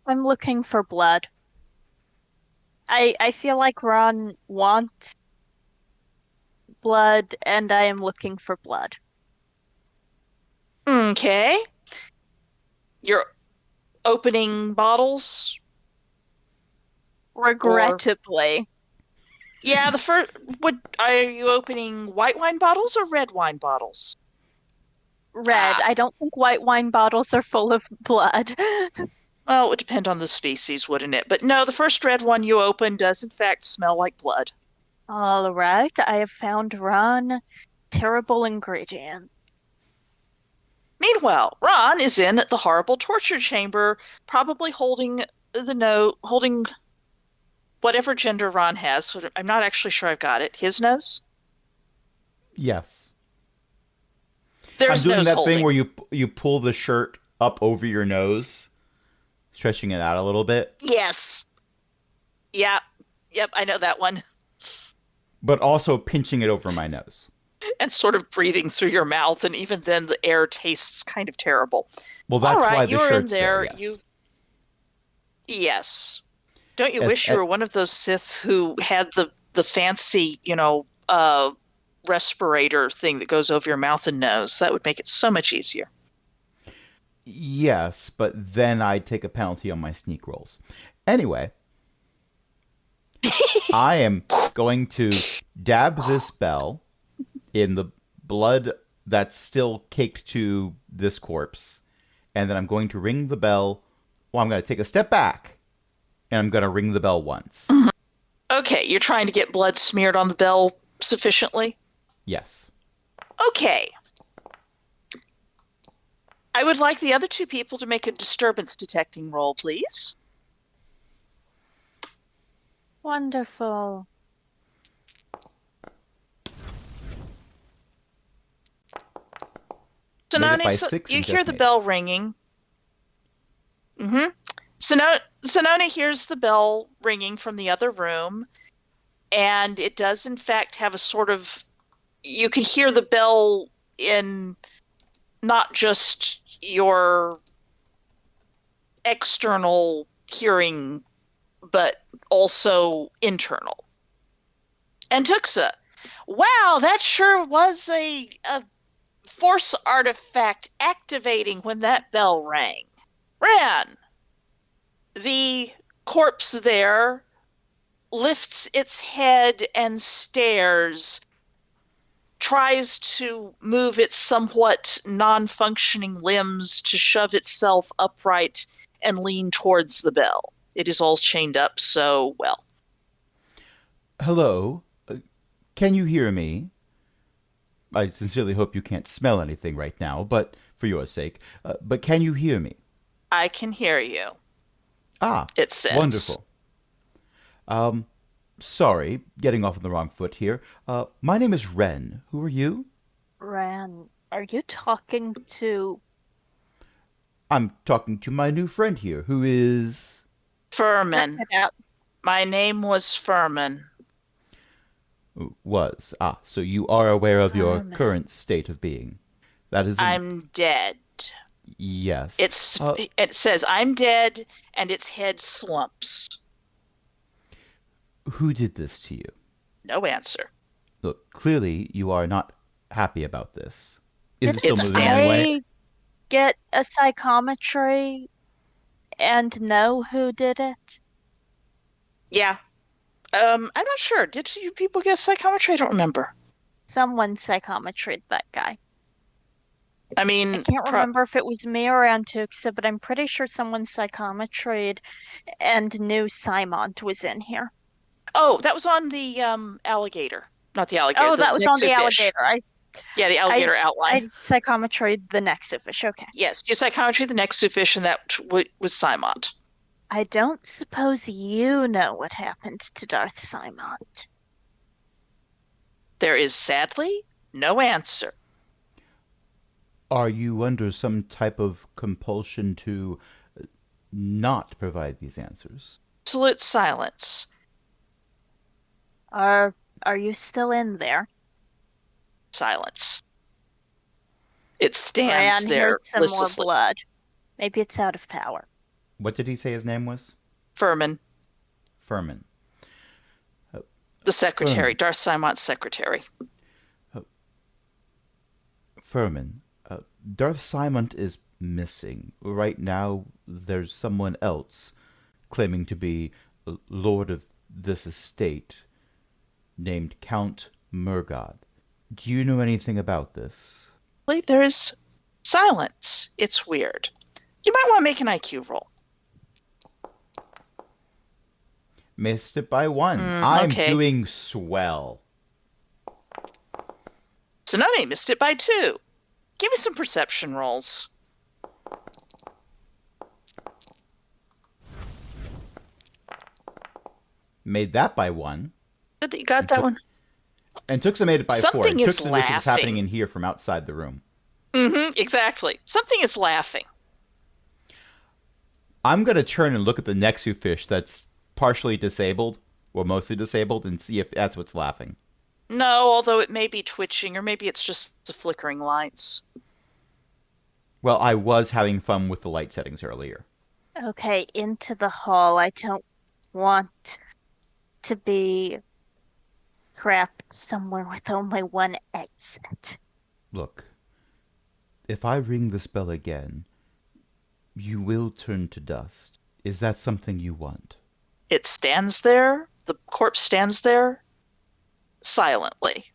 I'm looking for blood. I feel like Ron wants blood, and I am looking for blood. Okay. You're opening bottles? Regrettably. Yeah, the first are you opening white wine bottles or red wine bottles? Red. I don't think white wine bottles are full of blood. Well, it would depend on the species, wouldn't it? But no, the first red one you open does in fact smell like blood. All right, I have found Ron. Terrible ingredient. Meanwhile, Ron is in the horrible torture chamber, probably holding holding whatever gender Ron has. I'm not actually sure I've got it. His nose? Yes. There's I'm doing nose that holding. thing where you pull the shirt up over your nose, stretching it out a little bit, Yes. Yeah. Yep, I know that one. but also pinching it over my nose. And sort of breathing through your mouth, and even then the air tastes kind of terrible. Well, that's All right, why the you're in shirt's there. yes. Yes. Don't you As- wish you were one of those Sith who had the fancy, respirator thing that goes over your mouth and nose? That would make it so much easier. Yes, but then I'd take a penalty on my sneak rolls. Anyway, I am going to dab this bell in the blood that's still caked to this corpse, and then I'm going to ring the bell. Well, I'm going to take a step back, and I'm going to ring the bell once. Okay, you're trying to get blood smeared on the bell sufficiently? Yes. Okay. I would like the other two people to make a disturbance detecting roll, please. Wonderful. Made it by Sononi, 6 you and hear just the made it. bell ringing. Mm-hmm. Sononi hears the bell ringing from the other room, and it does in fact have a sort of, you can hear the bell in not just your external hearing, but also internal. And Tuxa, wow, that sure was a force artifact activating when that bell rang. Ran, the corpse there lifts its head and stares, tries to move its somewhat non-functioning limbs to shove itself upright and lean towards the bell. It is all chained up, so, well. Hello? Can you hear me? I sincerely hope you can't smell anything right now, but for your sake. But can you hear me? I can hear you, Ah, it says. wonderful. Sorry, getting off on the wrong foot here. My name is Ren. Who are you? Ran. Are you talking to... I'm talking to my new friend here, who is... Furman. Cut it out. My name was Furman. Was. Ah, so you are aware of your Furman. current state of being. That is... I'm dead. Yes. It says I'm dead, and its head slumps. Who did this to you? No answer. Look, clearly you are not happy about this. Is Did it still It moving stands. anyway? I get a psychometry and know who did it? Yeah. I'm not sure. Did you people get psychometry? I don't remember. Someone psychometried that guy. I I mean, can't remember if it was me or Antuxa, but I'm pretty sure someone psychometried and knew Simont was in here. oh, that was on the alligator. Not the alligator, Oh, the that was on the Nexu fish. alligator. Yeah, the I alligator outline. psychometried the Nexu fish. Okay. Yes, you psychometry the Nexu fish, and that was Simont. I don't suppose you know what happened to Darth Simont. There is sadly no answer. Are you under some type of compulsion to not provide these answers? Absolute silence. Are you still in there? Silence. It stands Ran, there here's some more listlessly. blood. Maybe it's out of power. What did he say his name was? Furman, Furman. the secretary, Furman. Darth Simont's secretary. Furman. Darth Simon is missing. Right now, there's someone else claiming to be lord of this estate named Count Murgod. Do you know anything about this? There is silence. It's weird. You might want to make an IQ roll. Missed it by one. I'm okay. doing swell. Tsunami missed it by 2. Give me some perception rolls. Made that by 1. Good that you got that one. And Tuxa made it by 4. Something is Tuxa knew this was happening laughing. in here from outside the room. Exactly. Something is laughing. I'm going to turn and look at the Nexu fish that's partially disabled, or mostly disabled, and see if that's what's laughing. No, although it may be twitching, or maybe it's just the flickering lights. Well, I was having fun with the light settings earlier. Okay, into the hall. I don't want to be trapped somewhere with only one exit. Look, if I ring this bell again, you will turn to dust. Is that something you want? It stands there. The corpse stands there silently.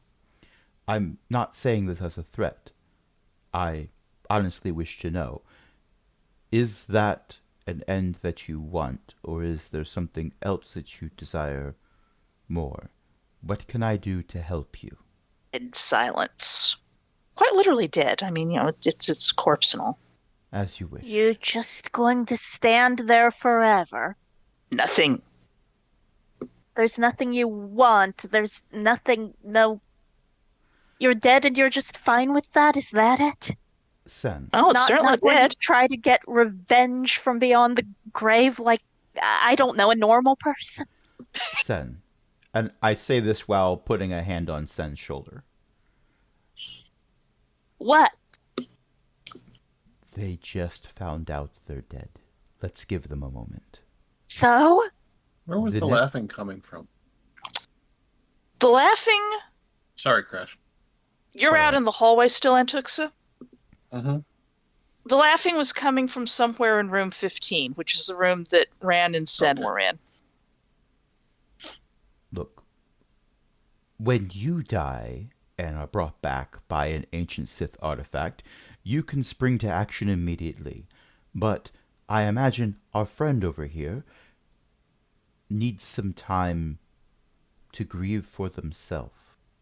I'm not saying this as a threat. I honestly wish to know. Is that an end that you want, or is there something else that you desire more? What can I do to help you? In silence. Quite literally dead. I mean, it's corpse and all. As you wish. You just going to stand there forever? Nothing. There's nothing you want. There's nothing, no... You're dead and you're just fine with that? Is that it? Sen, Oh, it's certainly not going dead. to try to get revenge from beyond the grave like, I don't know, a normal person? Sen. And I say this while putting a hand on Sen's shoulder. What? They just found out they're dead. Let's give them a moment. So? Where was The the next- laughing coming from? The laughing. Sorry, Crash. You're out in the hallway still, Antuxa? Mm-hmm. The laughing was coming from somewhere in room 15, which is the room that Ran and Sen Okay. were in. Look, when you die and are brought back by an ancient Sith artifact, you can spring to action immediately. But I imagine our friend over here needs some time to grieve for themselves.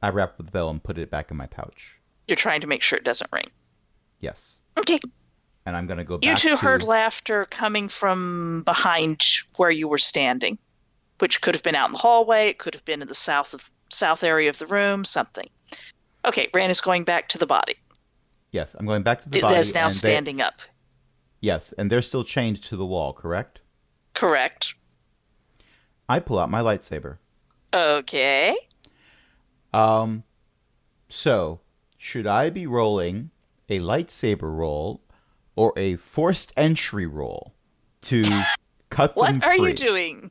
I wrap the bell and put it back in my pouch. You're trying to make sure it doesn't ring. Yes. Okay. And I'm going to go back You two to... heard laughter coming from behind where you were standing, which could have been out in the hallway. It could have been in the south area of the room, something. Okay, Ran is going back to the body. Yes, I'm going back to the That's body, now and they standing up. yes, and they're still chained to the wall, correct? Correct. I pull out my lightsaber. Okay. Um, so should I be rolling a lightsaber roll or a forced entry roll to cut What them are you free? doing?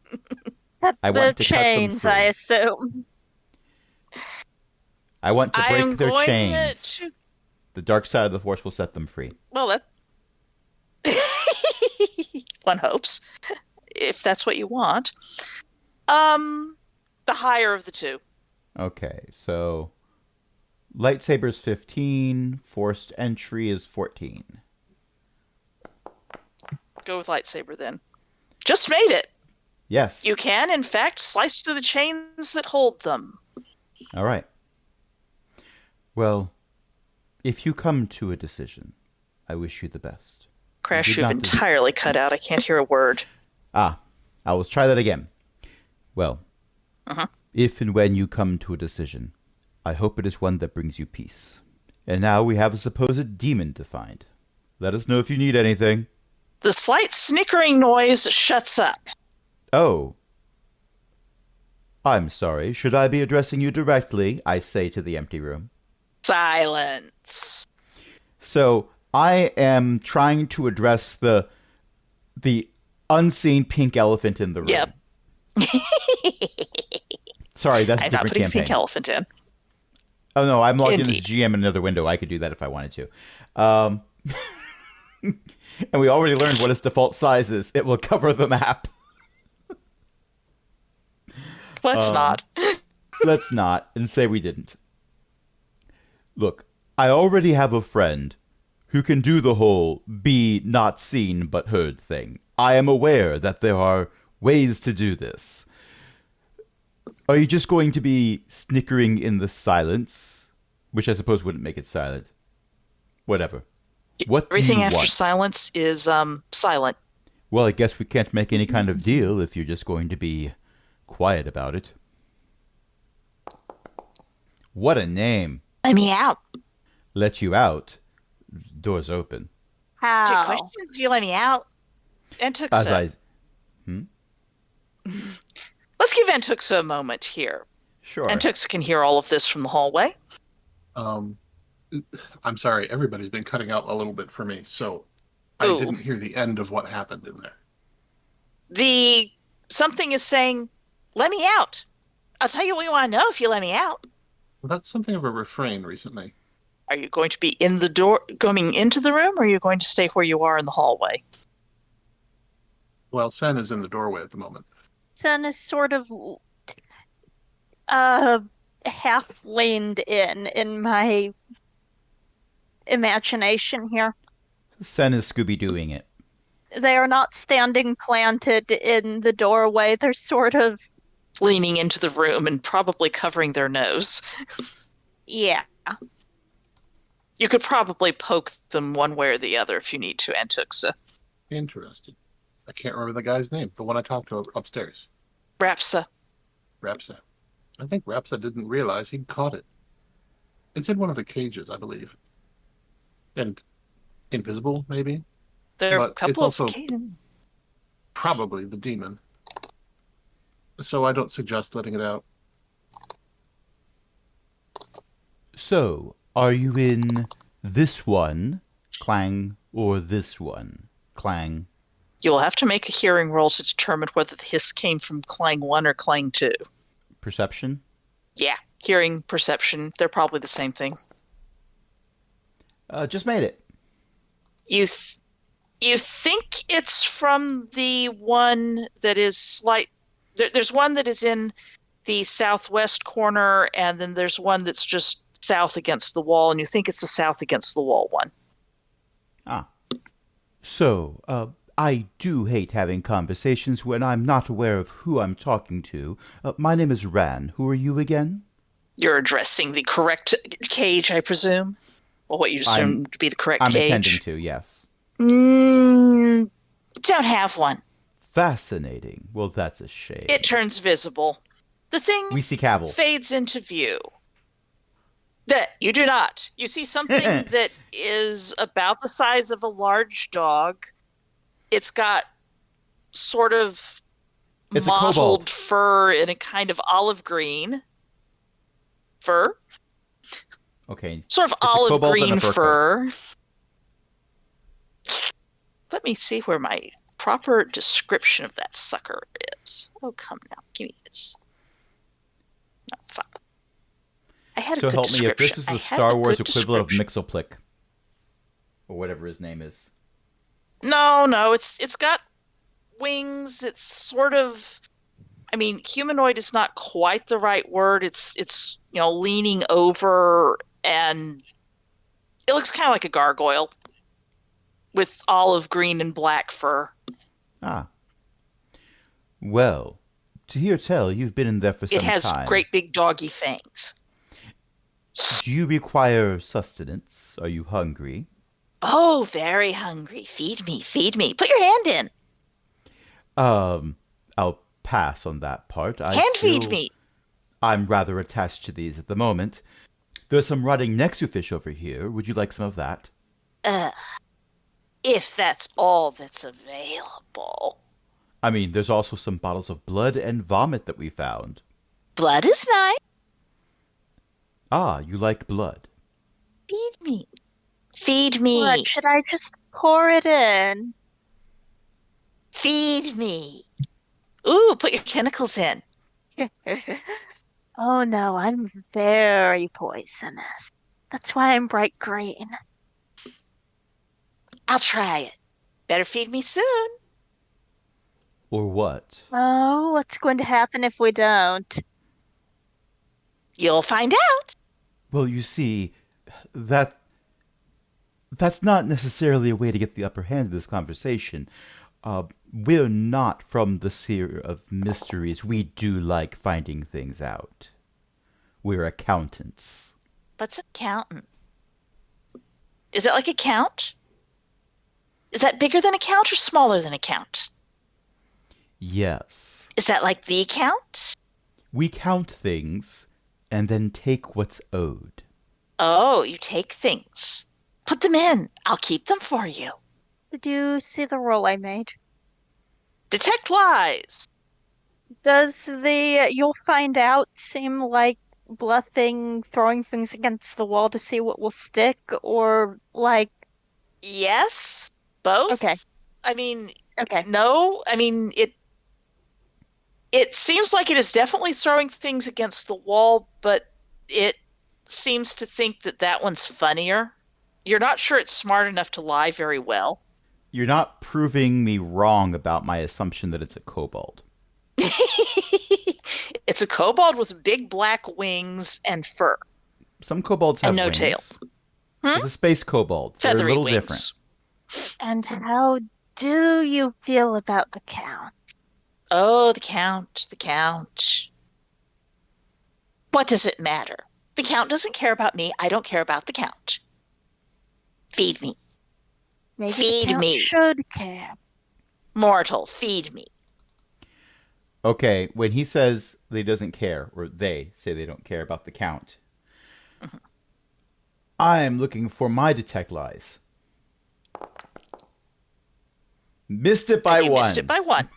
Cut I the want to cut them chains, I free. assume. I want to I am break their going chains. to. The dark side of the force will set them free. Well, that. One hopes, if that's what you want. The higher of the two. Okay, so lightsaber's 15, forced entry is 14. Go with lightsaber then. Just made it. Yes. You can, in fact, slice through the chains that hold them. All right. Well, if you come to a decision, I wish you the best. Crash, did you've not des- entirely cut out. I can't hear a word. Ah, I will try that again. Well, Uh-huh. if and when you come to a decision, I hope it is one that brings you peace. And now we have a supposed demon to find. Let us know if you need anything. The slight snickering noise shuts up. Oh. I'm sorry. Should I be addressing you directly? I say to the empty room. Silence. So I am trying to address the unseen pink elephant in the room. Yep. Sorry, that's a I'm not different putting a campaign. pink elephant in. Oh no, I'm logged in as Indeed. GM in another window. I could do that if I wanted to. And we already learned what its default size is. It will cover the map. Let's not. Let's not and say we didn't. Look, I already have a friend who can do the whole be not seen but heard thing. I am aware that there are ways to do this. Are you just going to be snickering in the silence? Which I suppose wouldn't make it silent. Whatever. What do Everything you after want? silence is silent. Well, I guess we can't make any kind of deal if you're just going to be quiet about it. What a name. Let me out. Let you out. Doors open. Two How? questions if you let me out. As Antuxa. I... Let's give Antuxa a moment here. Sure. Antuxa can hear all of this from the hallway. I'm sorry, everybody's been cutting out a little bit for me, so I Ooh. didn't hear the end of what happened in there. Something is saying, let me out. I'll tell you what you want to know if you let me out. Well, that's something of a refrain recently. Are you going to be in the door, going into the room, or are you going to stay where you are in the hallway? Well, Sen is in the doorway at the moment. Sen is sort of half leaned in my imagination here. Sen is Scooby-Dooing it. They are not standing planted in the doorway. They're sort of, Leaning into the room and probably covering their nose. yeah. You could probably poke them one way or the other if you need to, Antuxa. Interesting. I can't remember the guy's name, the one I talked to upstairs. Rapsa. Rapsa. I think Rapsa didn't realize he'd caught it. It's in one of the cages, I believe. And invisible, maybe? There are a But couple it's of also probably the demon. So I don't suggest letting it out. So, are you in this one, Clang, or this one, Clang? You will have to make a hearing roll to determine whether the hiss came from Clang 1 or Clang 2. Perception? Yeah, hearing, perception, they're probably the same thing. Just made it. You think it's from the one that is there's one that is in the southwest corner, and then there's one that's just south against the wall, and you think it's the south against the wall one. Ah. So, I do hate having conversations when I'm not aware of who I'm talking to. My name is Ran. Who are you again? You're addressing the correct cage, I presume? Well, what you assume to be the correct I'm cage. intending to, yes. Don't have one. Fascinating. Well, that's a shame. It turns visible. The thing We see Cavil. fades into view. That you do not. You see something that is about the size of a large dog. It's got sort of It's a mottled kobold. fur in a kind of olive green fur. Okay. Sort of It's a olive kobold in a green fur coat. fur. Let me see where my proper description of that sucker is. Oh, come now. Give me this. No, fine. I had a So good help me if this description. is I the had Star a Wars good equivalent of description. Mixoplick. Or whatever his name is. No, it's got wings. It's sort of, I mean, humanoid is not quite the right word. It's leaning over, and it looks kind of like a gargoyle with olive green and black fur. Ah. Well, to hear tell, you've been in there for It some has time. great big doggy fangs. Do you require sustenance? Are you hungry? Oh, very hungry. Feed me, feed me. Put your hand in. Um, I'll pass on that part. Hand feed me. I'm rather attached to these at the moment. There's some rotting Nexu fish over here. Would you like some of that? Uh, if that's all that's available. I mean, there's also some bottles of blood and vomit that we found. Blood is nice. Ah, you like blood. Feed me. Feed What, me. should I just pour it in? Feed me. Ooh, put your tentacles in. Oh no, I'm very poisonous. That's why I'm bright green. I'll try it. Better feed me soon. Or what? Oh, what's going to happen if we don't? You'll find out. Well, you see, that that's not necessarily a way to get the upper hand of this conversation. We're not from the sphere of mysteries. We do like finding things out. We're accountants. What's an accountant? Is it like a count? Is that bigger than a count or smaller than a count? Yes. Is that like the count? We count things and then take what's owed. Oh, you take things. Put them in. I'll keep them for you. Did you see the roll I made? Detect lies. Does the you'll find out seem like bluffing, throwing things against the wall to see what will stick, or like, Yes. okay, Both. I mean, okay. no. I mean, it seems like it is definitely throwing things against the wall, but it seems to think that that one's funnier. You're not sure it's smart enough to lie very well. You're not proving me wrong about my assumption that it's a kobold. It's a kobold with big black wings and fur Some kobolds and have no tail. wings. Hmm? It's a space kobold. They're a Feathery little different. wings. And how do you feel about the count? Oh, the count, the count. What does it matter? The count doesn't care about me. I don't care about the count. Feed me. Maybe the Feed count me. should care. Mortal, feed me. Okay, when he says that he doesn't care, or they say they don't care about the count, I'm looking for my detect lies. Missed it by And you one. missed it by one.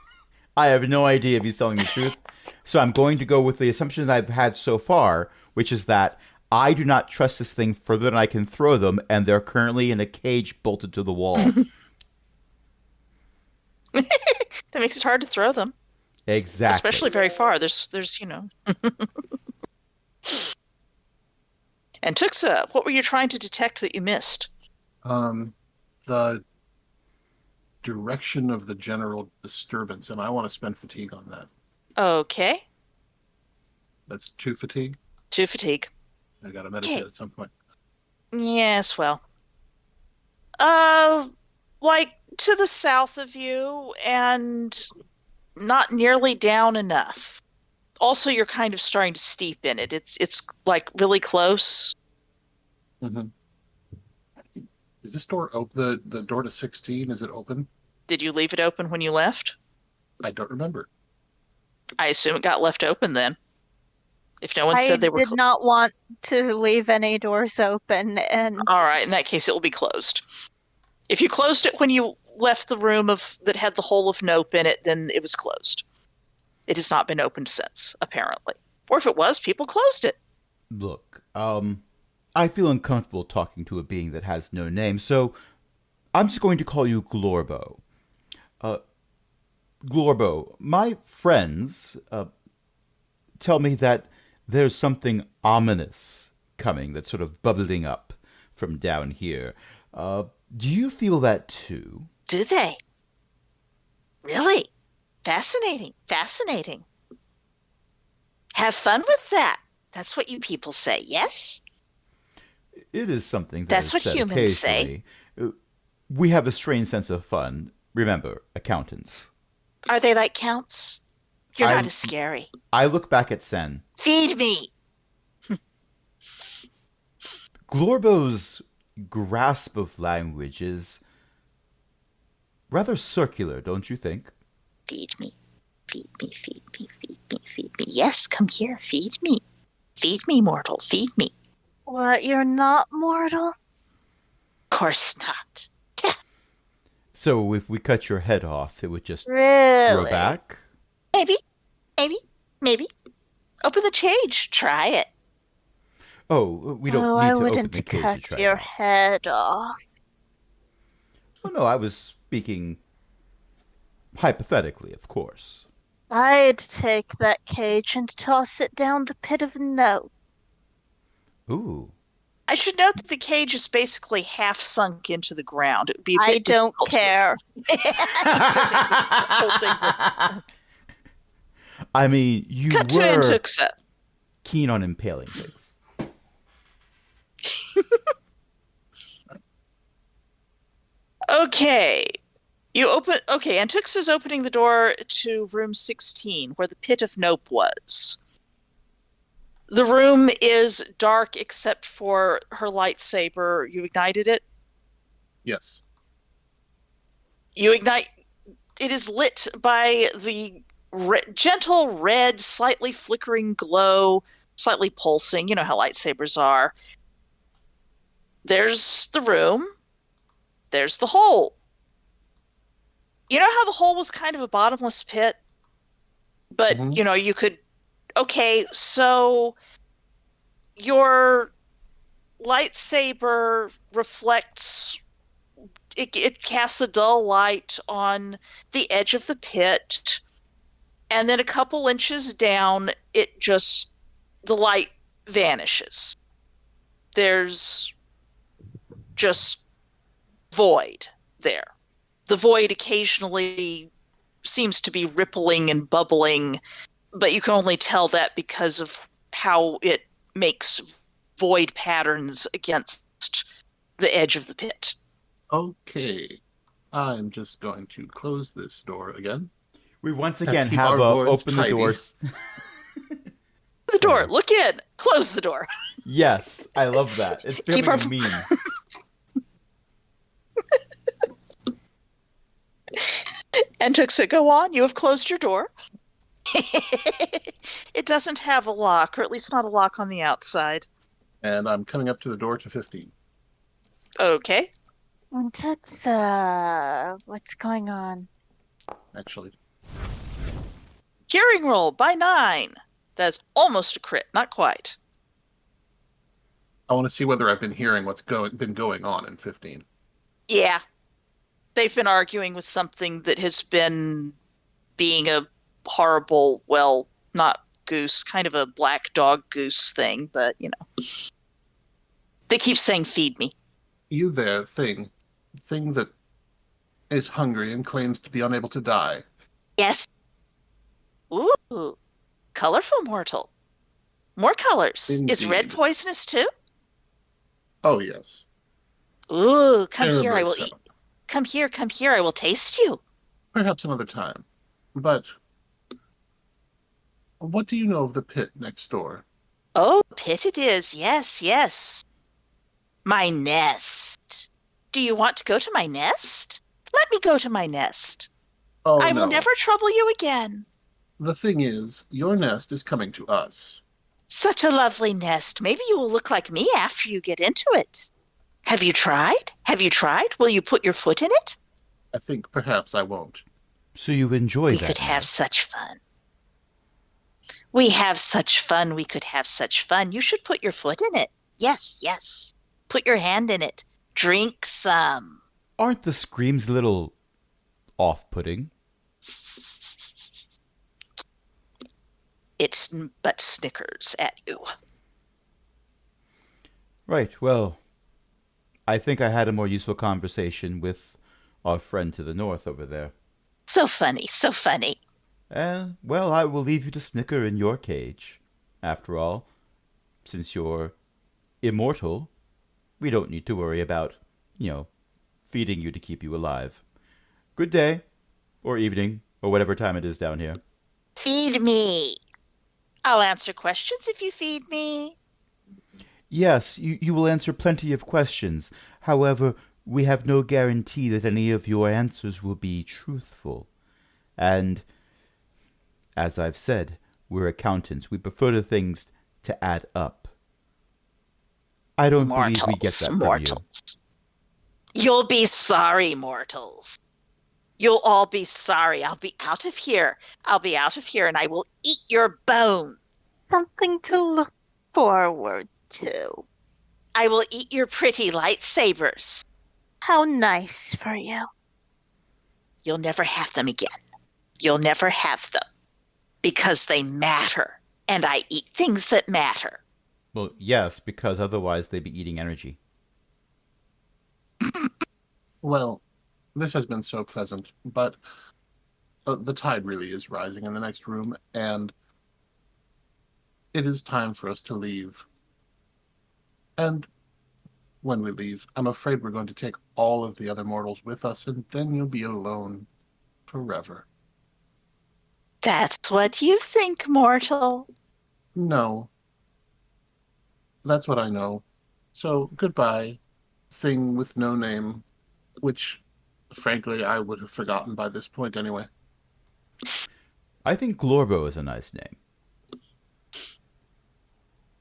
I have no idea if he's telling the truth. So I'm going to go with the assumptions I've had so far, which is that I do not trust this thing further than I can throw them, and they're currently in a cage bolted to the wall. That makes it hard to throw them, Exactly. especially very far. There's. And Tuxa, what were you trying to detect that you missed? The direction of the general disturbance, and I want to spend fatigue on that. Okay, That's 2 fatigue. 2 fatigue. I got to meditate Okay. at some point. Yes, well. Uh, like to the south of you and not nearly down enough. Also, you're kind of starting to steep in it. It's like really close. Mm-hmm. Is this door open? The door to 16, is it open? Did you leave it open when you left? I don't remember. I assume it got left open then. If no one I said they were did not want to leave any doors open, and all right, in that case, it will be closed. If you closed it when you left the room that had the hole of nope in it, then it was closed. It has not been opened since, apparently. Or if it was, people closed it. Look, I feel uncomfortable talking to a being that has no name, so I'm just going to call you Glorbo. Uh, Glorbo, my friends tell me that there's something ominous coming that's sort of bubbling up from down here. Do you feel that too? Do they? Really? Fascinating. Fascinating. Have fun with that. That's what you people say, yes? It is something that That's is what said humans say. occasionally. We have a strange sense of fun. Remember, accountants. Are they like counts? You're I not as scary. I look back at Sen. Feed me. Glorbo's grasp of language is rather circular, don't you think? Feed me. Feed me, feed me, feed me, feed me. Yes, come here, feed me. Feed me, mortal, feed me. what, you're not mortal? Of course not. So if we cut your head off, it would just grow Really? back? Maybe, maybe. Open the cage. Try it. Oh, we don't Oh, need I to open wouldn't the cage to cut try your that. head off. Oh no, I was speaking hypothetically, of course. I'd take that cage and toss it down the pit of no. Ooh. I should note that the cage is basically half sunk into the ground. It would be a I bit don't difficult care. to take the whole thing with I mean, you Cut to were Antuxa. keen on impaling things. Okay. Okay, Antuxa's opening the door to room 16, where the pit of nope was. The room is dark except for her lightsaber. You ignited it? Yes. You ignite. It is lit by the gentle red, slightly flickering glow, slightly pulsing. You know how lightsabers are. There's the room. There's the hole. You know how the hole was kind of a bottomless pit? But, Mhm. you could. Okay, so your lightsaber reflects. It casts a dull light on the edge of the pit, and then a couple inches down, the light vanishes. There's just void there. The void occasionally seems to be rippling and bubbling, but you can only tell that because of how it makes void patterns against the edge of the pit. Okay. I'm just going to close this door again. We once Have to again keep have our voids open the tidy. doors. The door, Sorry. look in, close the door. Yes, I love that. It's Keep becoming a our- meme. And Tuxa, go on, you have closed your door. It doesn't have a lock, or at least not a lock on the outside. And I'm coming up to the door to 15. Okay. What's going on? Actually, Hearing roll by 9. That's almost a crit, not quite. I want to see whether I've been hearing what's been going on in 15. Yeah. They've been arguing with something that has been being a horrible, well, not goose, kind of a black dog goose thing, but, They keep saying, feed me. You there, thing that is hungry and claims to be unable to die. Yes. Ooh, colorful mortal. More colors. Is red Indeed. poisonous too? Oh, yes. Ooh, come here, Terribly I will set eat. up. Come here, I will taste you. Perhaps another time. But what do you know of the pit next door? Oh, pit it is. Yes. My nest. Do you want to go to my nest? Let me go to my nest. Oh, I no. will never trouble you again. The thing is, your nest is coming to us. Such a lovely nest. Maybe you will look like me after you get into it. Have you tried? Have you tried? Will you put your foot in it? I think perhaps I won't. So you enjoy We could that have nest? such fun. We have such fun. We could have such fun. You should put your foot in it. Yes, yes. Put your hand in it. Drink some. Aren't the screams a little off-putting? It's but snickers at you. Right, well, I think I had a more useful conversation with our friend to the north over there. So funny, so funny. Well, I will leave you to snicker in your cage. After all, since you're immortal, we don't need to worry about, feeding you to keep you alive. Good day, or evening, or whatever time it is down here. Feed me. I'll answer questions if you feed me. Yes, you will answer plenty of questions. However, we have no guarantee that any of your answers will be truthful. And, as I've said, we're accountants. We prefer the things to add up. I don't believe we get Mortals, that from you. mortals. You'll be sorry, mortals. You'll all be sorry. I'll be out of here. I'll be out of here and I will eat your bones. Something to look forward to. I will eat your pretty lightsabers. How nice for you. You'll never have them again. You'll never have them because they matter. And I eat things that matter. Well, yes, because otherwise they'd be eating energy. Well, this has been so pleasant, but the tide really is rising in the next room, and it is time for us to leave. And when we leave, I'm afraid we're going to take all of the other mortals with us, and then you'll be alone forever. That's what you think, mortal. No, that's what I know. So goodbye, thing with no name, which, frankly, I would have forgotten by this point anyway. I think Glorbo is a nice name.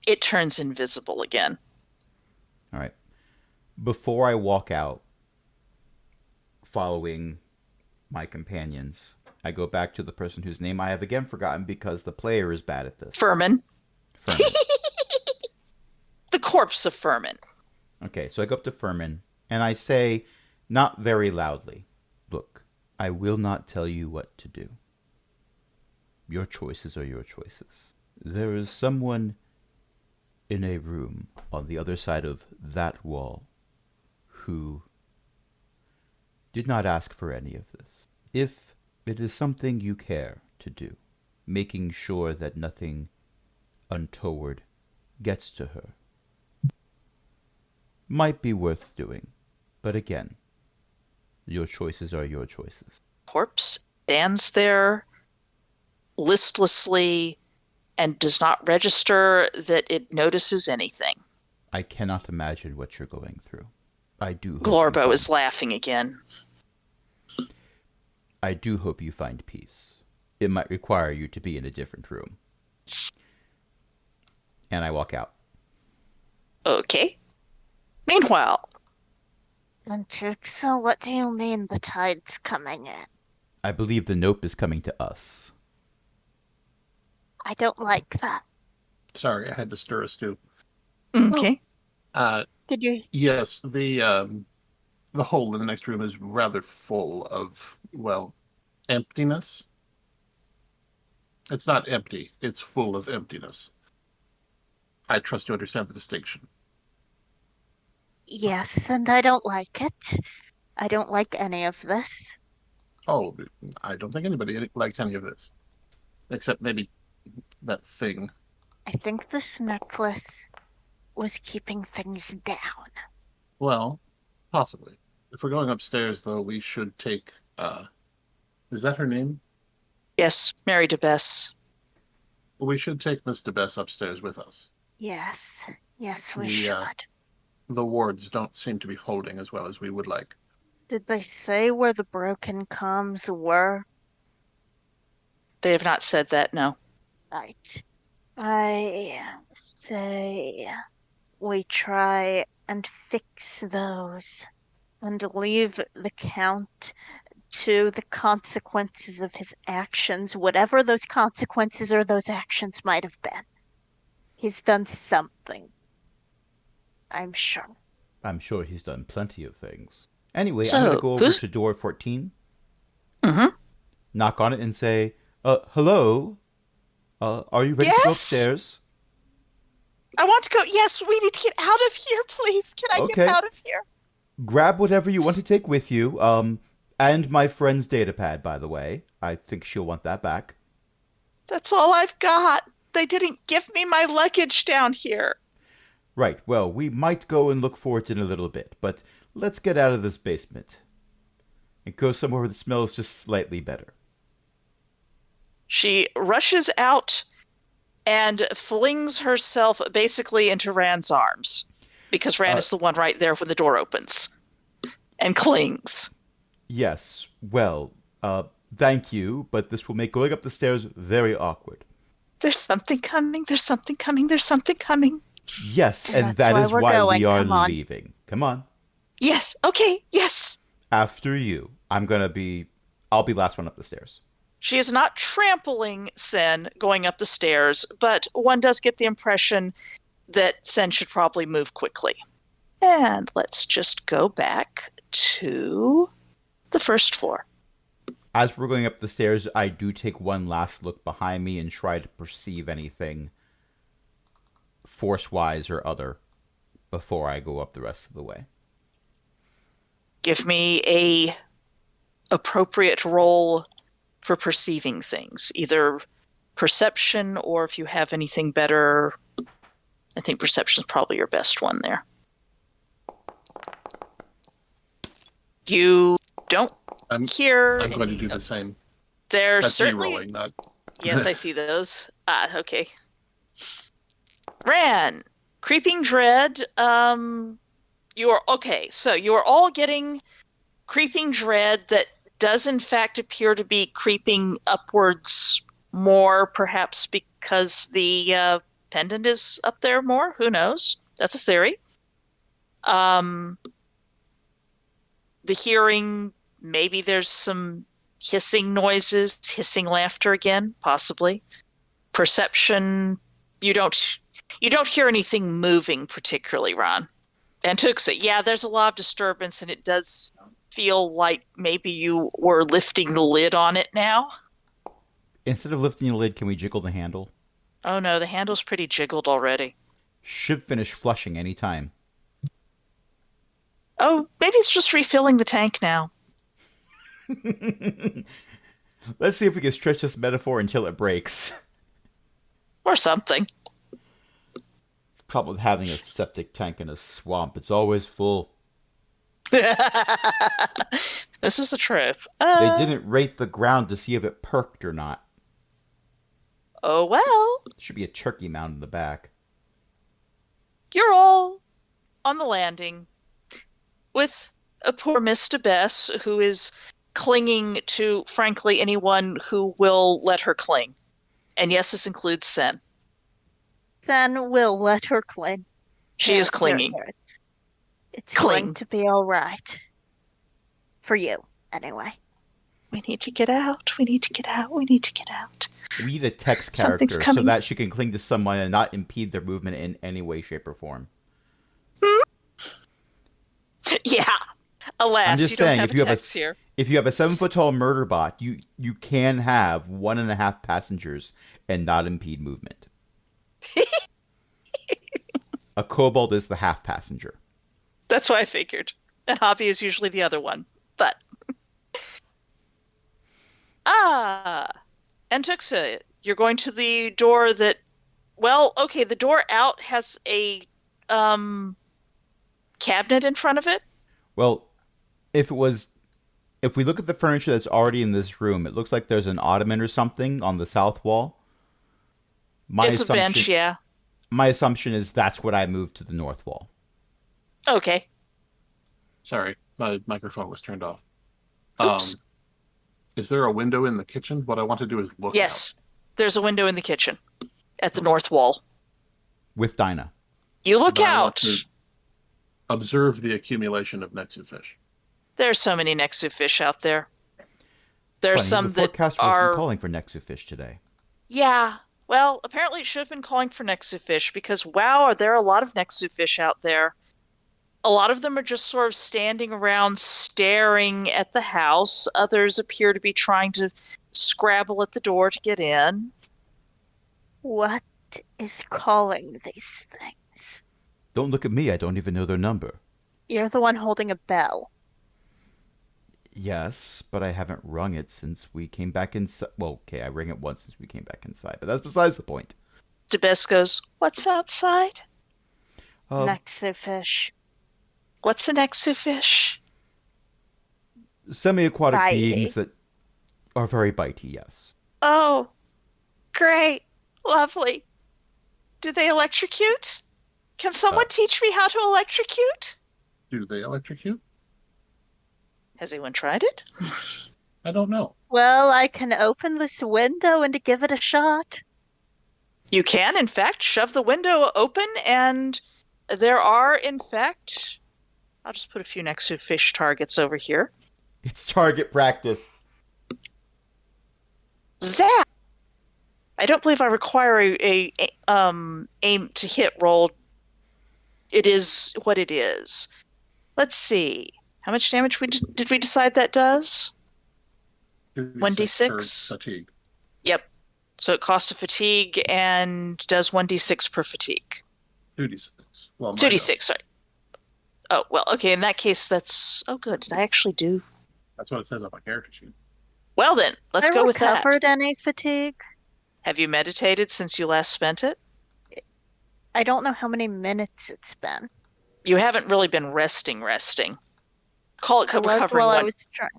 It turns invisible again. All right. Before I walk out, following my companions, I go back to the person whose name I have again forgotten because the player is bad at this. Furman. Furman. The corpse of Furman. Okay, so I go up to Furman and I say, not very loudly, look, I will not tell you what to do. Your choices are your choices. There is someone in a room on the other side of that wall who did not ask for any of this. If it is something you care to do, making sure that nothing untoward gets to her, might be worth doing. But again, your choices are your choices. Corpse stands there listlessly and does not register that it notices anything. I cannot imagine what you're going through. I do hope Glorbo is laughing again. I do hope you find peace. It might require you to be in a different room. And I walk out. Okay. Meanwhile, So what do you mean the tide's coming in? I believe the nope is coming to us. I don't like that. Sorry, I had to stir a stew. okay. Did you? Yes, the hole in the next room is rather full of, well, emptiness. It's not empty, it's full of emptiness. I trust you understand the distinction. Yes, and I don't like it. I don't like any of this. Oh, I don't think anybody likes any of this. Except maybe that thing. I think this necklace was keeping things down. Well, possibly. If we're going upstairs, though, we should take, is that her name? Yes, Mary DeBess. We should take Miss DeBess upstairs with us. Yes, yes, we The, should. The wards don't seem to be holding as well as we would like. Did they say where the broken comms were? They have not said that, no. Right. I say we try and fix those and leave the Count to the consequences of his actions, whatever those consequences or those actions might have been. He's done something, I'm sure. I'm sure he's done plenty of things. Anyway, I'm going to So, go over who's? to door 14, Mm-hmm. knock on it, and say, hello? Are you ready to go Yes, upstairs? I want to go. Yes, we need to get out of here, please. Can I get Okay. out of here? Grab whatever you want to take with you. And my friend's datapad, by the way. I think she'll want that back. That's all I've got. They didn't give me my luggage down here. Right, well, we might go and look for it in a little bit, but let's get out of this basement and go somewhere that smells just slightly better. She rushes out and flings herself basically into Rand's arms because Rand Uh, is the one right there when the door opens and clings. yes, well, thank you, but this will make going up the stairs very awkward. There's something coming. There's something coming. There's something coming. Yes, and That's that why is we're why we going. are Come on. leaving. Come on. Yes. Okay. Yes. After you. I'll be last one up the stairs. She is not trampling Sen going up the stairs, but one does get the impression that Sen should probably move quickly. And let's just go back to the first floor. As we're going up the stairs, I do take one last look behind me and try to perceive anything force-wise or other before I go up the rest of the way. Give me a appropriate roll for perceiving things, either perception or if you have anything better. I think perception is probably your best one there. You don't hear. I'm going to do the same. There's That's certainly. me rolling, not. Yes, I see those. Okay. Ran, creeping dread. You are okay. So you are all getting creeping dread that does in fact appear to be creeping upwards more, perhaps because the pendant is up there more. Who knows? That's a theory. The hearing, maybe there's some hissing noises, hissing laughter again, possibly. Perception, you don't hear anything moving particularly, Ron. And Tuxa, yeah, there's a lot of disturbance, and it does feel like maybe you were lifting the lid on it now. Instead of lifting the lid, can we jiggle the handle? Oh no, the handle's pretty jiggled already. Should finish flushing any time. Oh, maybe it's just refilling the tank now. Let's see if we can stretch this metaphor until it breaks. Or something. The problem with having a septic tank in a swamp, it's always full. This is the truth. They didn't rate the ground to see if it perked or not. Oh well. There should be a turkey mound in the back. You're all on the landing with a poor Mr. Bess who is clinging to, frankly, anyone who will let her cling. And yes, this includes Sen. Sen will let her cling. She is clinging. It's Cling. going to be all right. For you, anyway. We need to get out. We need to get out. We need to get out. We need a text Something's character so coming. that she can cling to someone and not impede their movement in any way, shape, or form. Yeah. Alas, I'm just you saying, don't have a text here. If you have a 7-foot-tall murder bot, you can have 1.5 passengers and not impede movement. A kobold is the half passenger. That's what I figured. And Hobby is usually the other one. But and Tuxa, you're going to the door that, well, okay, the door out has a cabinet in front of it. Well, if we look at the furniture that's already in this room, it looks like there's an ottoman or something on the south wall. It's a bench, yeah. My assumption is that's what I moved to the north wall. Okay. Sorry, my microphone was turned off. Oops. Is there a window in the kitchen? What I want to do is look Yes, out. there's a window in the kitchen. at the north wall. with Dinah. You look But I want out. to observe the accumulation of Nexu fish. There's so many Nexu fish out there. There's Funny, some the that forecast wasn't are. calling for Nexu fish today. Yeah. Well, apparently it should have been calling for Nexu fish because, wow, are there a lot of Nexu fish out there? A lot of them are just sort of standing around staring at the house. Others appear to be trying to scrabble at the door to get in. What is calling these things? Don't look at me, I don't even know their number. You're the one holding a bell. Yes, but I haven't rung it since we came back inside. Well, okay, I rang it once since we came back inside, but that's besides the point. DeBes goes, "What's outside? Nexu fish. What's an Nexu fish?" Semi-aquatic Bitey. beings that are very bitey, yes. Oh, great. Lovely. Do they electrocute? Can someone teach me how to electrocute? Do they electrocute? Has anyone tried it? I don't know. Well, I can open this window and give it a shot. You can, in fact, shove the window open, and there are, in fact, I'll just put a few Nexu fish targets over here. It's target practice. Zap! I don't believe I require a aim to hit roll. It is what it is. Let's see. How much damage did we decide that does? 1d6? per fatigue. Yep. So it costs a fatigue and does 1d6 per fatigue. 2d6. Well, 2d6, sorry. Oh, well, okay, in that case, that's... Oh, good. Did I actually do... That's what it says on my character sheet. Well, then, let's I go with that. recovered any fatigue. Have you meditated since you last spent it? I don't know how many minutes it's been. You haven't really been resting. Call it It was recovering while I one. was trying.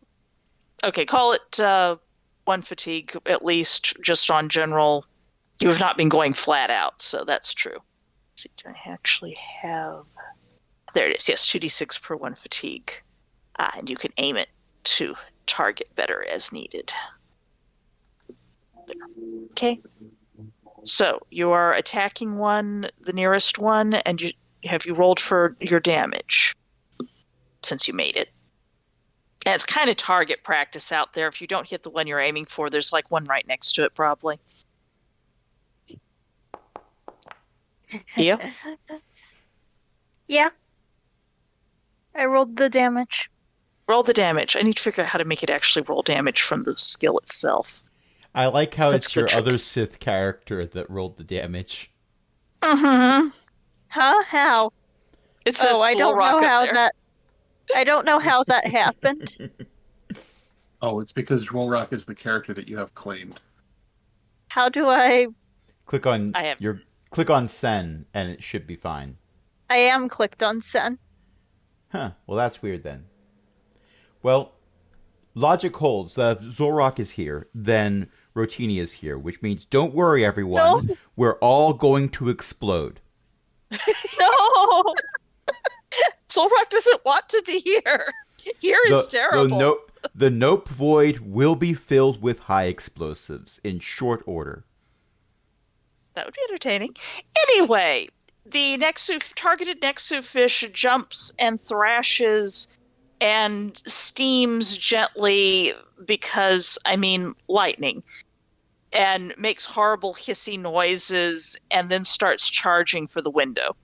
Okay, call it one fatigue, at least, just on general. You have not been going flat out, so that's true. Let's see, do I actually have... There it is, yes, 2d6 per one fatigue. And you can aim it to target better as needed. There. Okay. So, you are attacking one, the nearest one, and have you rolled for your damage? Since you made it. And it's kind of target practice out there. If you don't hit the one you're aiming for, there's like one right next to it, probably. Yeah. Yeah. I rolled the damage. Roll the damage. I need to figure out how to make it actually roll damage from the skill itself. I like how That's it's a your good trick. other Sith character that rolled the damage. Mm-hmm. Huh? How? It says I don't rock know up how there. that. I don't know how that happened. Oh, it's because Rolrock is the character that you have claimed. How do I? Click on I have- click on Sen and it should be fine. I am clicked on Sen. Huh. Well, that's weird then. Well, logic holds that if Zorok is here, then Rotini is here, which means don't worry, everyone. No. We're all going to explode. No. Solrock doesn't want to be here. Here is terrible. The Nope Void will be filled with high explosives in short order. That would be entertaining. Anyway, the targeted Nexu fish jumps and thrashes and steams gently because, lightning, and makes horrible hissy noises and then starts charging for the window.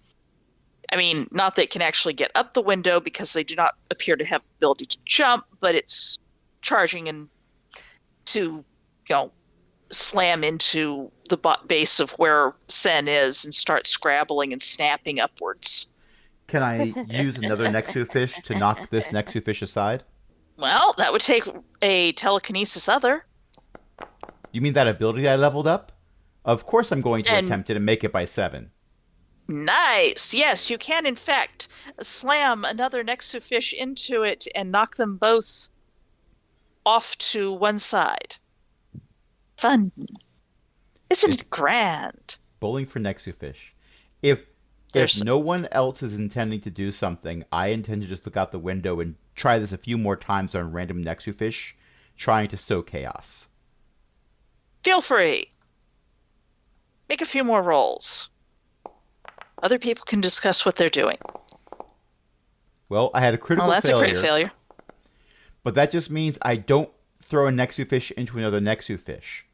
Not that it can actually get up the window because they do not appear to have the ability to jump, but it's charging and to, slam into the base of where Sen is and start scrabbling and snapping upwards. Can I use another Nexu fish to knock this Nexu fish aside? Well, that would take a telekinesis other. You mean that ability I leveled up? Of course I'm going to And- attempt it and make it by 7. Nice. Yes, you can, in fact, slam another Nexu fish into it and knock them both off to one side. Fun. Isn't it grand? Bowling for Nexu fish. If There's- no one else is intending to do something, I intend to just look out the window and try this a few more times on random Nexu fish, trying to sow chaos. Feel free. Make a few more rolls. Other people can discuss what they're doing. Well, I had a Well, critical that's a crit failure, failure. but that just means I don't throw a Nexu fish into another Nexu fish.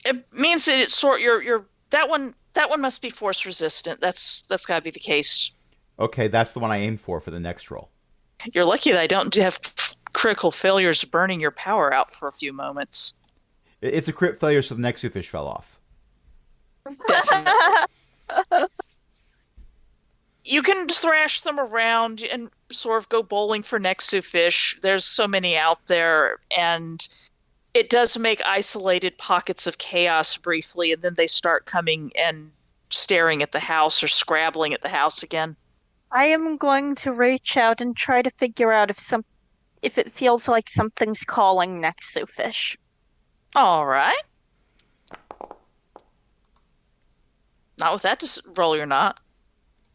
It means that it's sort your that one must be force resistant. That's got to be the case. Okay, that's the one I aim for the next roll. You're lucky that I don't have critical failures burning your power out for a few moments. It's a crit failure, so the Nexu fish fell off. Definitely. You can thrash them around and sort of go bowling for Nexu fish. There's so many out there, and it does make isolated pockets of chaos briefly, and then they start coming and staring at the house or scrabbling at the house again. I am going to reach out and try to figure out if it feels like something's calling Nexu fish. All right. Not with that roll, you're not.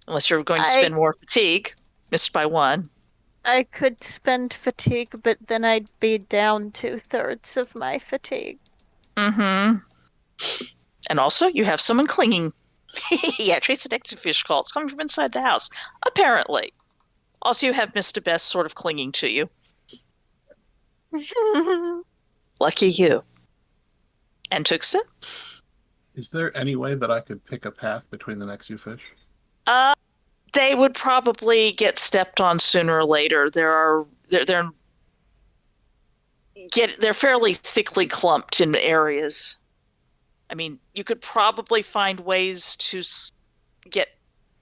Unless you're going to spend I more fatigue. Missed by one. I could spend fatigue, but then I'd be down 2/3 of my fatigue. Mm-hmm. And also, you have someone clinging. Yeah, trace an extra fish call. It's coming from inside the house. Apparently. Also, you have Mr. Best sort of clinging to you. Lucky you. And Tuxa? Is there any way that I could pick a path between the next few fish? Uh, they would probably get stepped on sooner or later. They're fairly thickly clumped in areas. I mean, you could probably find ways to get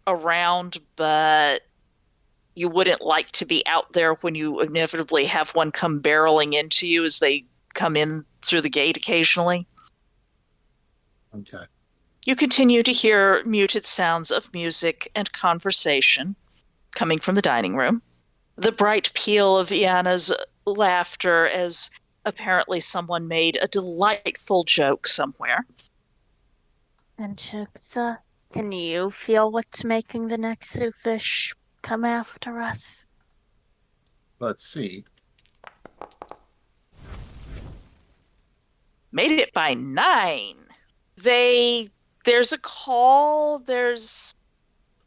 around, but you wouldn't like to be out there when you inevitably have one come barreling into you as they come in through the gate occasionally. Okay. You continue to hear muted sounds of music and conversation coming from the dining room. The bright peal of Iana's laughter as apparently someone made a delightful joke somewhere. And Chipsa, can you feel what's making the Nexu fish come after us? Let's see. Made it by 9. There's a call,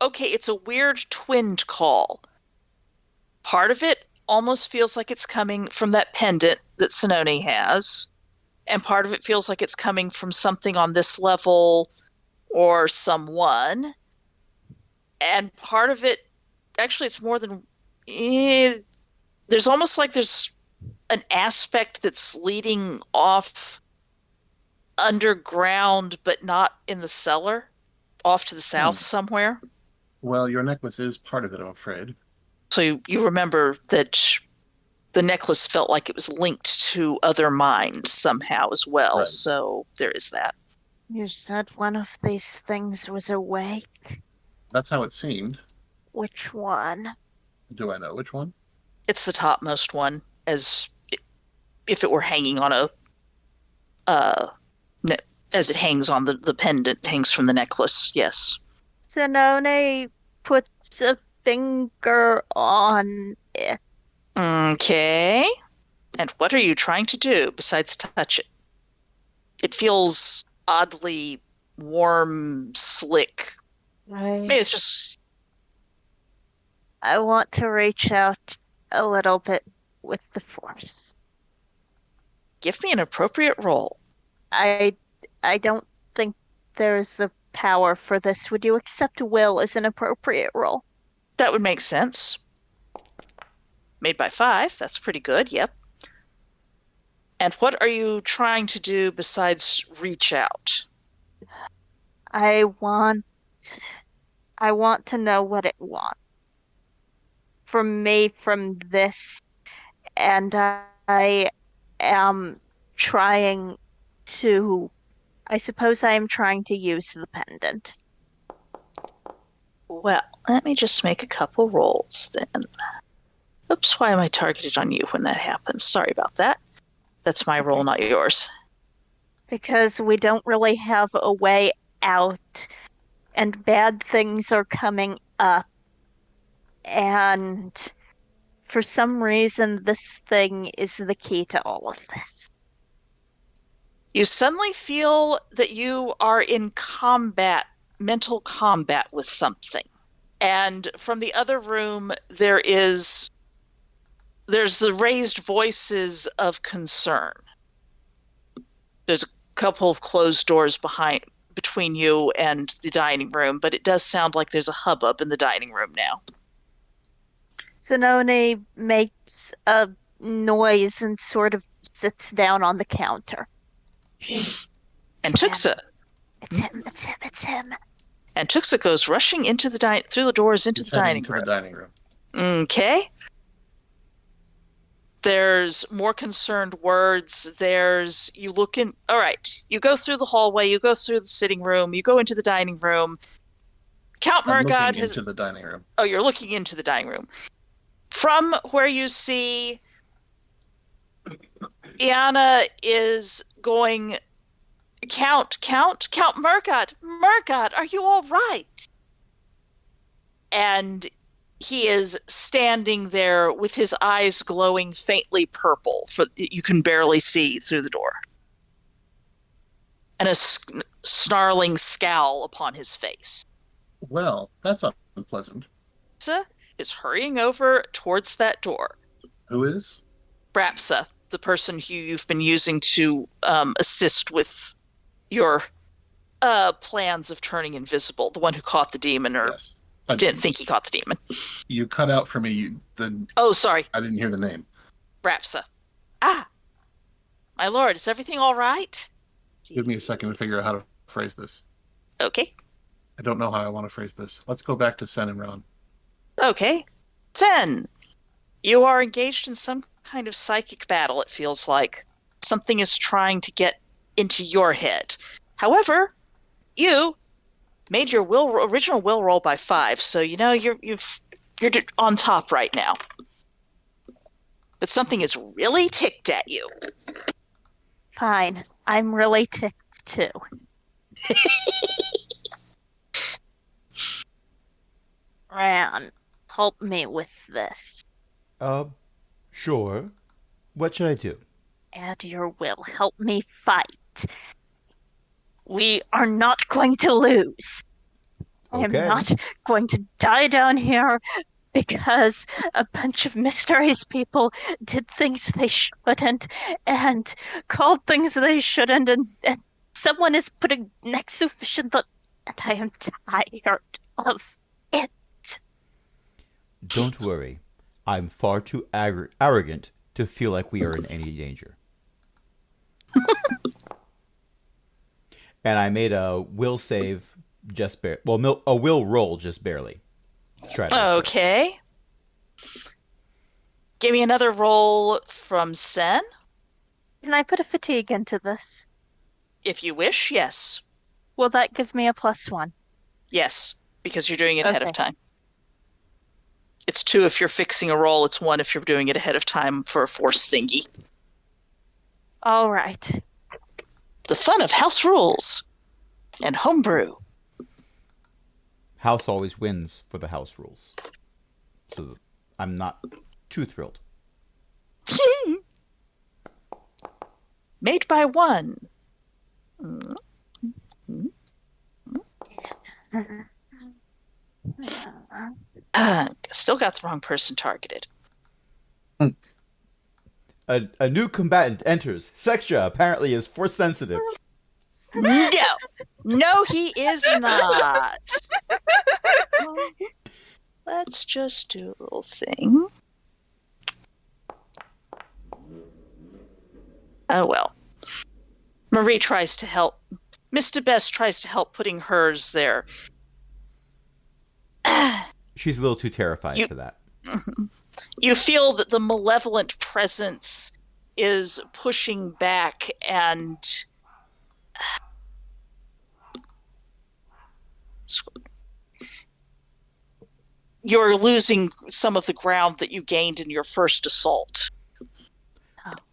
okay, it's a weird twinned call. Part of it almost feels like it's coming from that pendant that Sononi has, and part of it feels like it's coming from something on this level or someone. And part of it, actually, it's more than. There's almost like there's an aspect that's leading off underground, but not in the cellar, off to the south somewhere. Well, your necklace is part of it, I'm afraid. So you remember that the necklace felt like it was linked to other minds somehow as well. Right. So there is that. You said one of these things was awake. That's how it seemed. Which one? Do I know which one? It's the topmost one, as if it were hanging on a uh as it hangs on the pendant hangs from the necklace. Yes. Zanone puts a finger on it. Okay. And what are you trying to do besides touch it? It feels oddly warm, slick. Maybe it's just. I want to reach out a little bit with the force. Give me an appropriate roll. I I don't think there's a power for this. Would you accept will as an appropriate role? That would make sense. Made by 5. That's pretty good. Yep. And what are you trying to do besides reach out? I want I want to know what it wants from me from this, and I am trying to I suppose I am trying to use the pendant. Well, let me just make a couple rolls then. Oops, why am I targeted on you when that happens? Sorry about that. That's my roll, not yours. Because we don't really have a way out, and bad things are coming up, and for some reason, this thing is the key to all of this. You suddenly feel that you are in combat, mental combat with something. And from the other room, there's the raised voices of concern. There's a couple of closed doors between you and the dining room, but it does sound like there's a hubbub in the dining room now. Zanoni makes a noise and sort of sits down on the counter. And Tuxa, It's him, it's him, it's him. and Tuxa goes rushing into through the doors into He's the heading dining into room. the dining room. Okay. There's more concerned words. You look in. All right. You go through the hallway. You go through the sitting room. You go into the dining room. Count I'm Murgod looking has. into the dining room. Oh, you're looking into the dining room. From where you see, Iana is going. Count Murgod. Murgod, are you all right? And he is standing there with his eyes glowing faintly purple, for you can barely see through the door, and a snarling scowl upon his face. Well, that's unpleasant. Brapsa is hurrying over towards that door. Who is? Brapsa, the person who you've been using to assist with your plans of turning invisible, the one who caught the demon or Yes. didn't think he caught the demon. You cut out for me. Oh, sorry. I didn't hear the name. Brapsa. Ah, my lord, is everything all right? Give me a second to figure out how to phrase this. Okay. I don't know how I want to phrase this. Let's go back to Sen and Ron. Okay. Sen, you are engaged in some kind of psychic battle, it feels like. Something is trying to get into your head. However, you made your original will roll by 5, so you know you're on top right now. But something is really ticked at you. Fine. I'm really ticked too. Ran, help me with this. Sure. What should I do? Add your will. Help me fight. We are not going to lose. I am Okay. not going to die down here because a bunch of mysterious people did things they shouldn't and called things they shouldn't, and someone is putting next sufficient, and I am tired of it. Don't worry. I'm far too arrogant to feel like we are in any danger. And I made a will save just barely. Well, a will roll just barely. Let's try that. Okay. Give me another roll from Sen. Can I put a fatigue into this? If you wish, yes. Will that give me a +1? Yes, because you're doing it ahead of Okay. time. It's 2 if you're fixing a roll. It's 1 if you're doing it ahead of time for a force thingy. All right. The fun of house rules and homebrew. House always wins for the house rules. So I'm not too thrilled. Made by one. Still got the wrong person targeted. A new combatant enters. Sextra apparently is force sensitive. No, he is not. Let's just do a little thing. Oh well. Marie tries to help. Mr. Best tries to help putting hers there. She's a little too terrified for that. You feel that the malevolent presence is pushing back, and you're losing some of the ground that you gained in your first assault.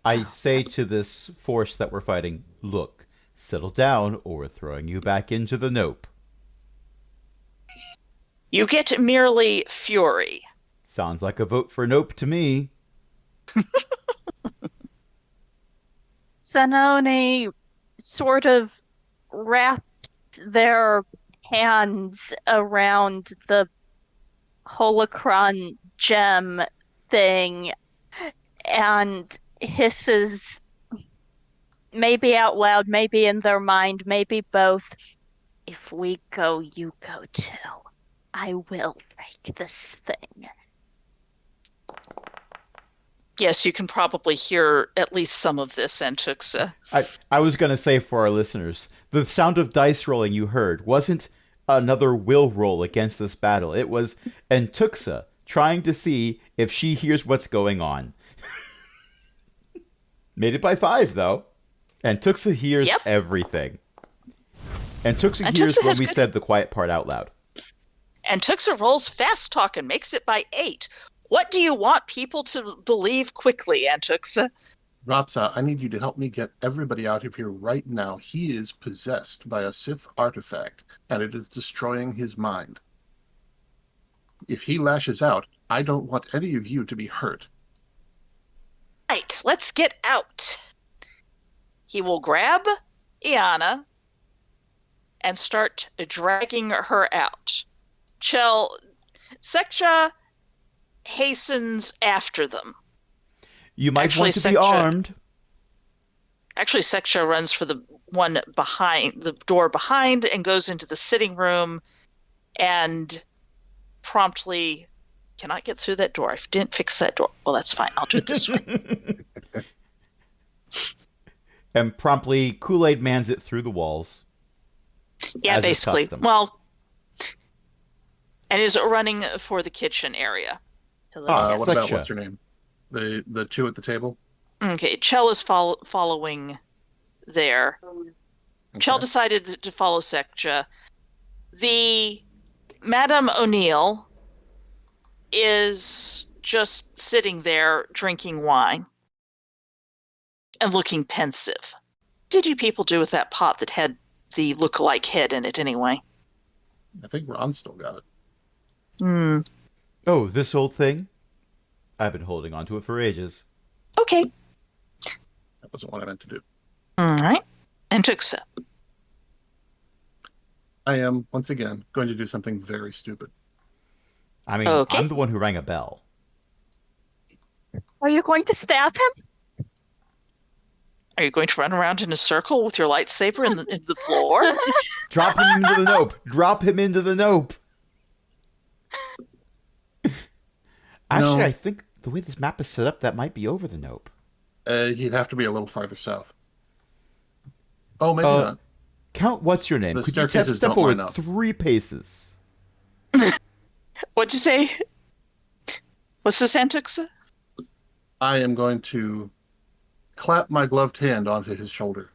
I say to this force that we're fighting, look, settle down or we're throwing you back into the nope. You get merely fury. Sounds like a vote for nope to me. Zanoni sort of wraps their hands around the holocron gem thing and hisses, maybe out loud, maybe in their mind, maybe both. If we go, you go too. I will break this thing. Yes, you can probably hear at least some of this, Antuxa. I was going to say for our listeners, the sound of dice rolling you heard wasn't another will roll against this battle. It was Entuxa trying to see if she hears what's going on. Made it by 5, though. Entuxa hears Yep. everything. Entuxa Antuxa hears when has we good- said the quiet part out loud. Antuxa rolls fast talk and makes it by 8. What do you want people to believe quickly, Antuxa? Rapsa, I need you to help me get everybody out of here right now. He is possessed by a Sith artifact, and it is destroying his mind. If he lashes out, I don't want any of you to be hurt. Right, let's get out. He will grab Iana and start dragging her out. Sekja hastens after them. You might Actually, want to be Sekja- armed. Actually, Sekja runs for the one behind the door behind and goes into the sitting room and promptly cannot get through that door. I didn't fix that door. Well, that's fine. I'll do it this way. And promptly Kool-Aid mans it through the walls. Yeah, as is basically. custom. Well, and is running for the kitchen area. Hello. Ah, What about Seksha. what's her name? The two at the table? Okay, Chell is following there. Chell Okay. decided to follow Sekja. The Madame O'Neill is just sitting there drinking wine and looking pensive. What did you people do with that pot that had the look-alike head in it anyway? I think Ron still got it. Hmm. Oh, this old thing? I've been holding on to it for ages. Okay. That wasn't what I meant to do. All right. And Tuxa. I am, once again, going to do something very stupid. I mean, Okay. I'm the one who rang a bell. Are you going to stab him? Are you going to run around in a circle with your lightsaber in the floor? Drop him into the nope. Drop him into the nope. Actually, No. I think the way this map is set up, that might be over the nope. He'd have to be a little farther south. Oh, maybe Uh, not. Count what's your name? The Could you staircases step don't over line up. 3 paces? What'd you say? What's this, Antuxa? I am going to clap my gloved hand onto his shoulder.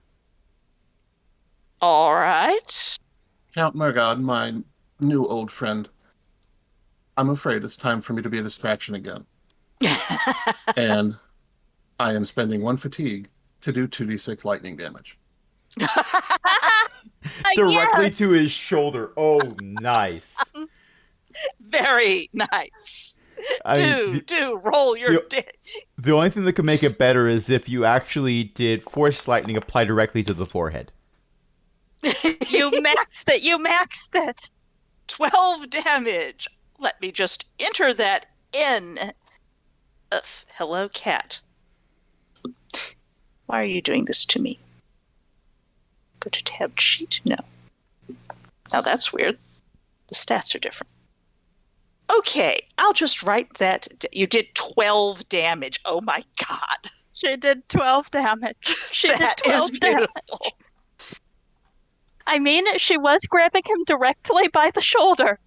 All right. Count Murgod, my new old friend, I'm afraid it's time for me to be a distraction again. And I am spending 1 fatigue to do 2d6 lightning damage. Directly Yes! to his shoulder. Oh, nice. Very nice. I mean, Do roll your the only thing that could make it better is if you actually did force lightning apply directly to the forehead. You maxed it. You maxed it. 12 damage. Let me just enter that in. Hello, cat. Why are you doing this to me? Go to tab sheet? No. Now that's weird. The stats are different. Okay, I'll just write that. You did 12 damage. Oh my god. She did 12 damage. She That did 12 is damage. beautiful. I mean, she was grabbing him directly by the shoulder.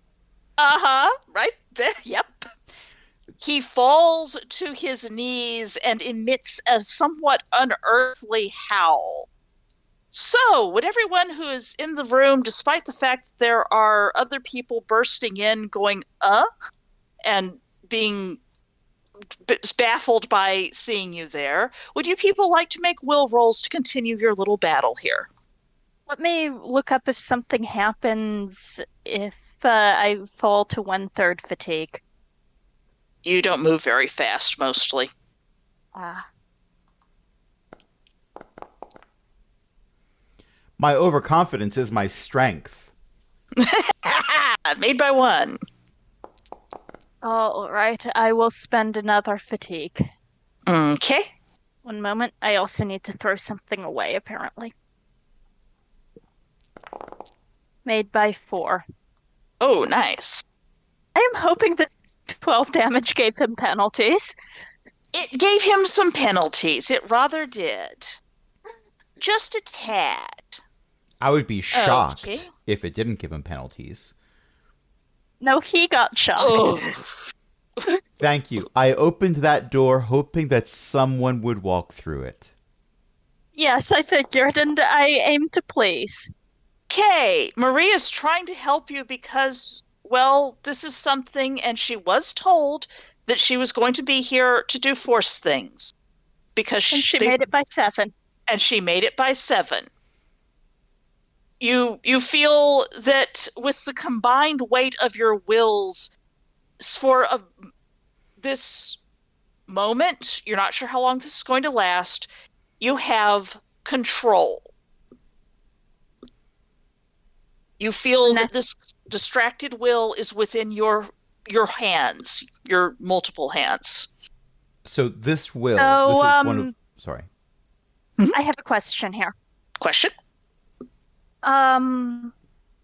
Uh-huh. Right there. Yep. He falls to his knees and emits a somewhat unearthly howl. So, would everyone who is in the room, despite the fact that there are other people bursting in going, and being baffled by seeing you there, would you people like to make will rolls to continue your little battle here? Let me look up if something happens if I fall to 1/3 fatigue. You don't move very fast, mostly. My overconfidence is my strength. Made by one. All right, I will spend another fatigue. Okay. One moment. I also need to throw something away, apparently. Made by 4. Oh, nice. I am hoping that 12 damage gave him penalties. It gave him some penalties. It rather did. Just a tad. I would be shocked Okay. if it didn't give him penalties. No, he got shocked. Oh. Thank you. I opened that door hoping that someone would walk through it. Yes, I figured, and I aim to please. Okay. Maria's trying to help you because, well, this is something, and she was told that she was going to be here to do force things. Because And she made it by 7. And she made it by 7. You feel that with the combined weight of your wills for this moment, you're not sure how long this is going to last, you have control. You feel that this distracted will is within your hands, your multiple hands. So this will. So, this is one of. Sorry. I have a question here. Question?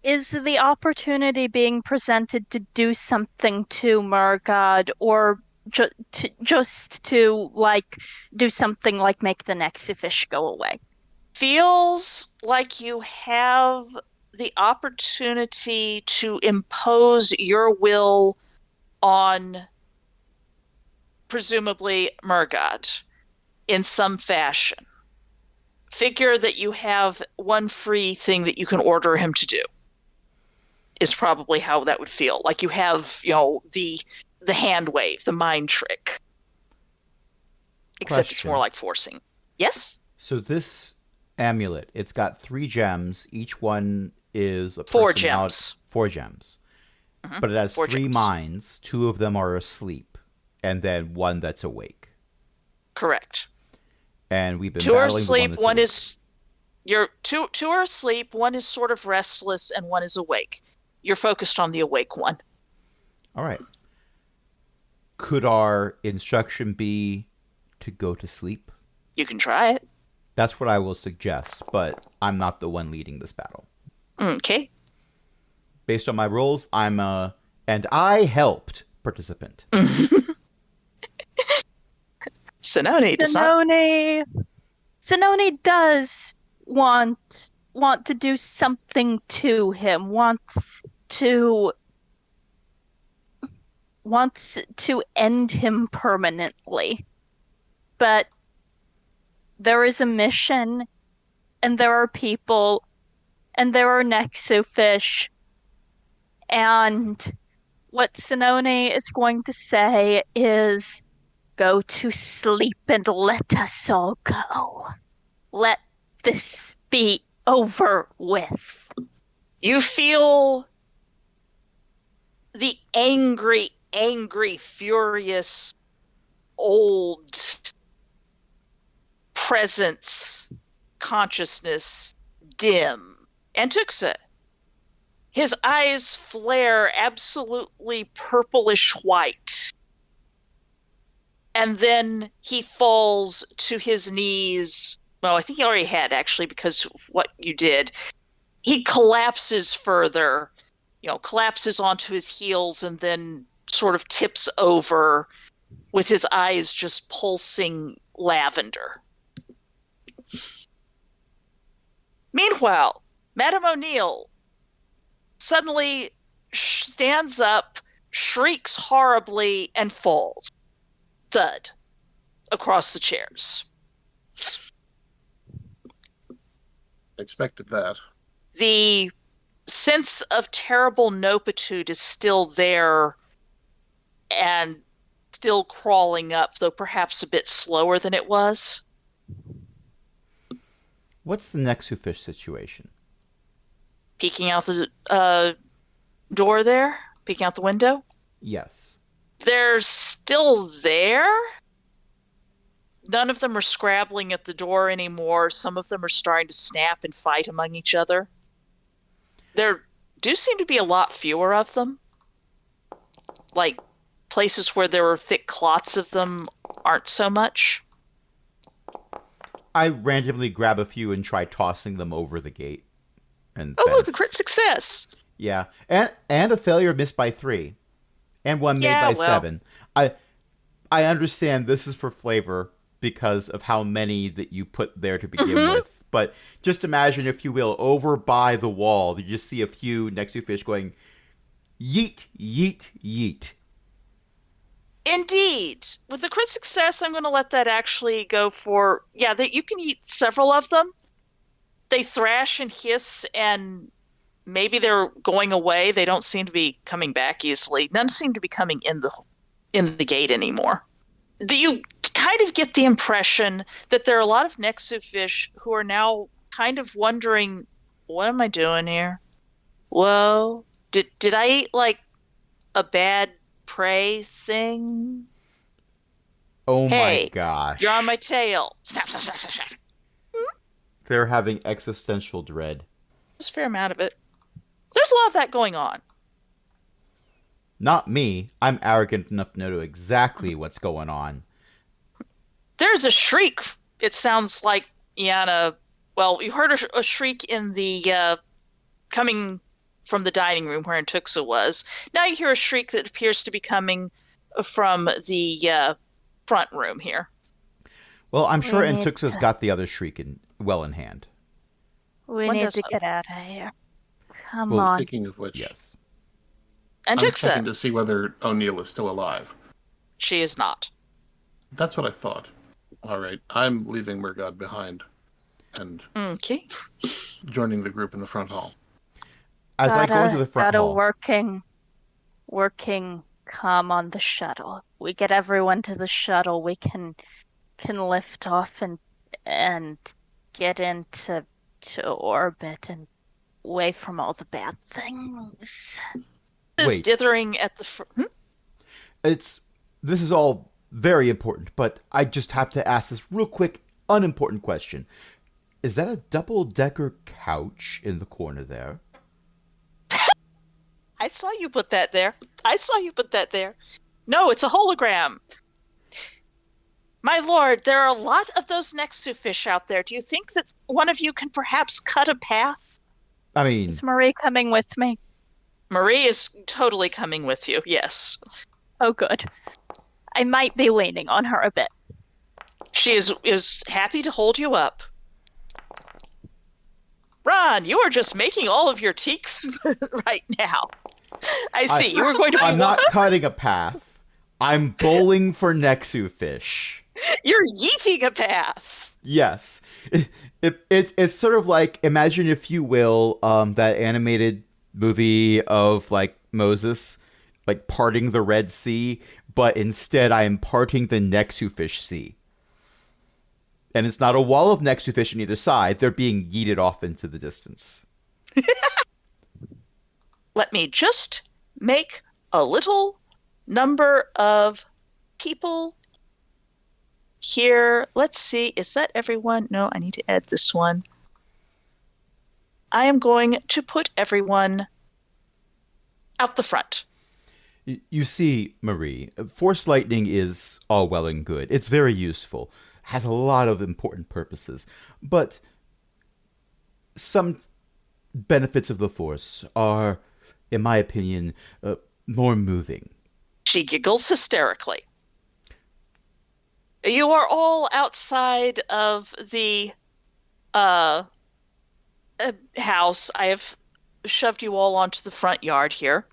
Is the opportunity being presented to do something to Murgod, or just to, like, do something like make the Nexu fish go away? Feels like you have the opportunity to impose your will on presumably Murgod in some fashion. Figure that you have one free thing that you can order him to do is probably how that would feel. Like you have, the hand wave, the mind trick. Except it's more like forcing. Yes? So this amulet, it's got 3 gems. Each one is a 4 gems. 4 gems. Mm-hmm. But it has 4 3 gems. minds. 2 of them are asleep. And then 1 that's awake. Correct. And we've been 2 are battling asleep, the one one that's is two are asleep, one is sort of restless, and one is awake. You're focused on the awake one. All right. Could our instruction be to go to sleep? You can try it. That's what I will suggest, but I'm not the one leading this battle. Okay. Based on my roles, I'm a and I helped participant. Sinoni does not. Sinoni does want to do something to him, wants to end him permanently. But there is a mission, and there are people, and there are Nexu fish, and what Sinoni is going to say is, go to sleep and let us all go. Let this be over with. You feel the angry, furious, old presence, consciousness dim. And Tuxa, his eyes flare absolutely purplish white. And then he falls to his knees. Well, I think he already had, actually, because of what you did. He collapses further, collapses onto his heels and then sort of tips over with his eyes just pulsing lavender. Meanwhile, Madame O'Neill suddenly stands up, shrieks horribly, and falls. Thud across the chairs. Expected that. The sense of terrible nopitude is still there and still crawling up, though perhaps a bit slower than it was. What's the Nexu fish situation? Peeking out the door there? Peeking out the window? Yes. They're still there, none of them are scrabbling at the door anymore. Some of them are starting to snap and fight among each other. There do seem to be a lot fewer of them. Like places where there were thick clots of them aren't so much. I randomly grab a few and try tossing them over the gate and Oh, look, a crit fence. success. Yeah, and a failure missed by 3, and one made Yeah, by well. 7. I understand this is for flavor because of how many that you put there to begin Mhm. with. But just imagine, if you will, over by the wall, you just see a few next to fish going yeet, yeet, yeet. Indeed. With the crit success, I'm going to let that actually go for, yeah, that you can eat several of them. They thrash and hiss, and maybe they're going away. They don't seem to be coming back easily. None seem to be coming in the gate anymore. You kind of get the impression that there are a lot of Nexu fish who are now kind of wondering, what am I doing here? Whoa. Did I eat like a bad prey thing? Oh my Hey, you're on my gosh. tail. Snap, snap, snap, snap, snap. They're having existential dread. There's a fair amount of it. There's a lot of that going on. Not me. I'm arrogant enough to know exactly what's going on. There's a shriek. It sounds like Iana. Well, you heard a shriek in the coming from the dining room where Antuxa was. Now you hear a shriek that appears to be coming from the front room here. Well, I'm sure We need Antuxa's to, got the other shriek well in hand. we One need does to hope. get out of here. Come Well, on. Speaking of which, yes. I'm Antuxa, checking to see whether O'Neill is still alive. she is not. That's what I thought. All right, I'm leaving Murgod behind and Okay. joining the group in the front hall. As I go into Gotta, the front gotta hall, working calm on the shuttle. We get everyone to the shuttle, we can lift off and get into orbit and away from all the bad things. Is wait, dithering at the it's this is all very important, but I just have to ask this real quick, unimportant question. Is that a double-decker couch in the corner there? I saw you put that there. I saw you put that there. No, it's a hologram. My lord, there are a lot of those Nexu fish out there. Do you think that one of you can perhaps cut a path? I mean, Is Marie coming with me? Marie is totally coming with you. Yes. Oh, good. I might be leaning on her a bit. She is happy to hold you up. Ron, you are just making all of your teaks right now. I see. You were going to be I'm not cutting a path. I'm bowling for Nexu fish. You're yeeting a path. Yes. It's sort of like, imagine, if you will, that animated movie of like Moses, like parting the Red Sea, but instead I am parting the Nexu fish sea. And it's not a wall of Nexu fish on either side. They're being yeeted off into the distance. Let me just make a little number of people here. Let's see. Is that everyone? No, I need to add this one. I am going to put everyone out the front. You see, Marie, Force Lightning is all well and good. It's very useful, has a lot of important purposes. But some benefits of the Force are, in my opinion, more moving. She giggles hysterically. You are all outside of the uh, house. I have shoved you all onto the front yard here.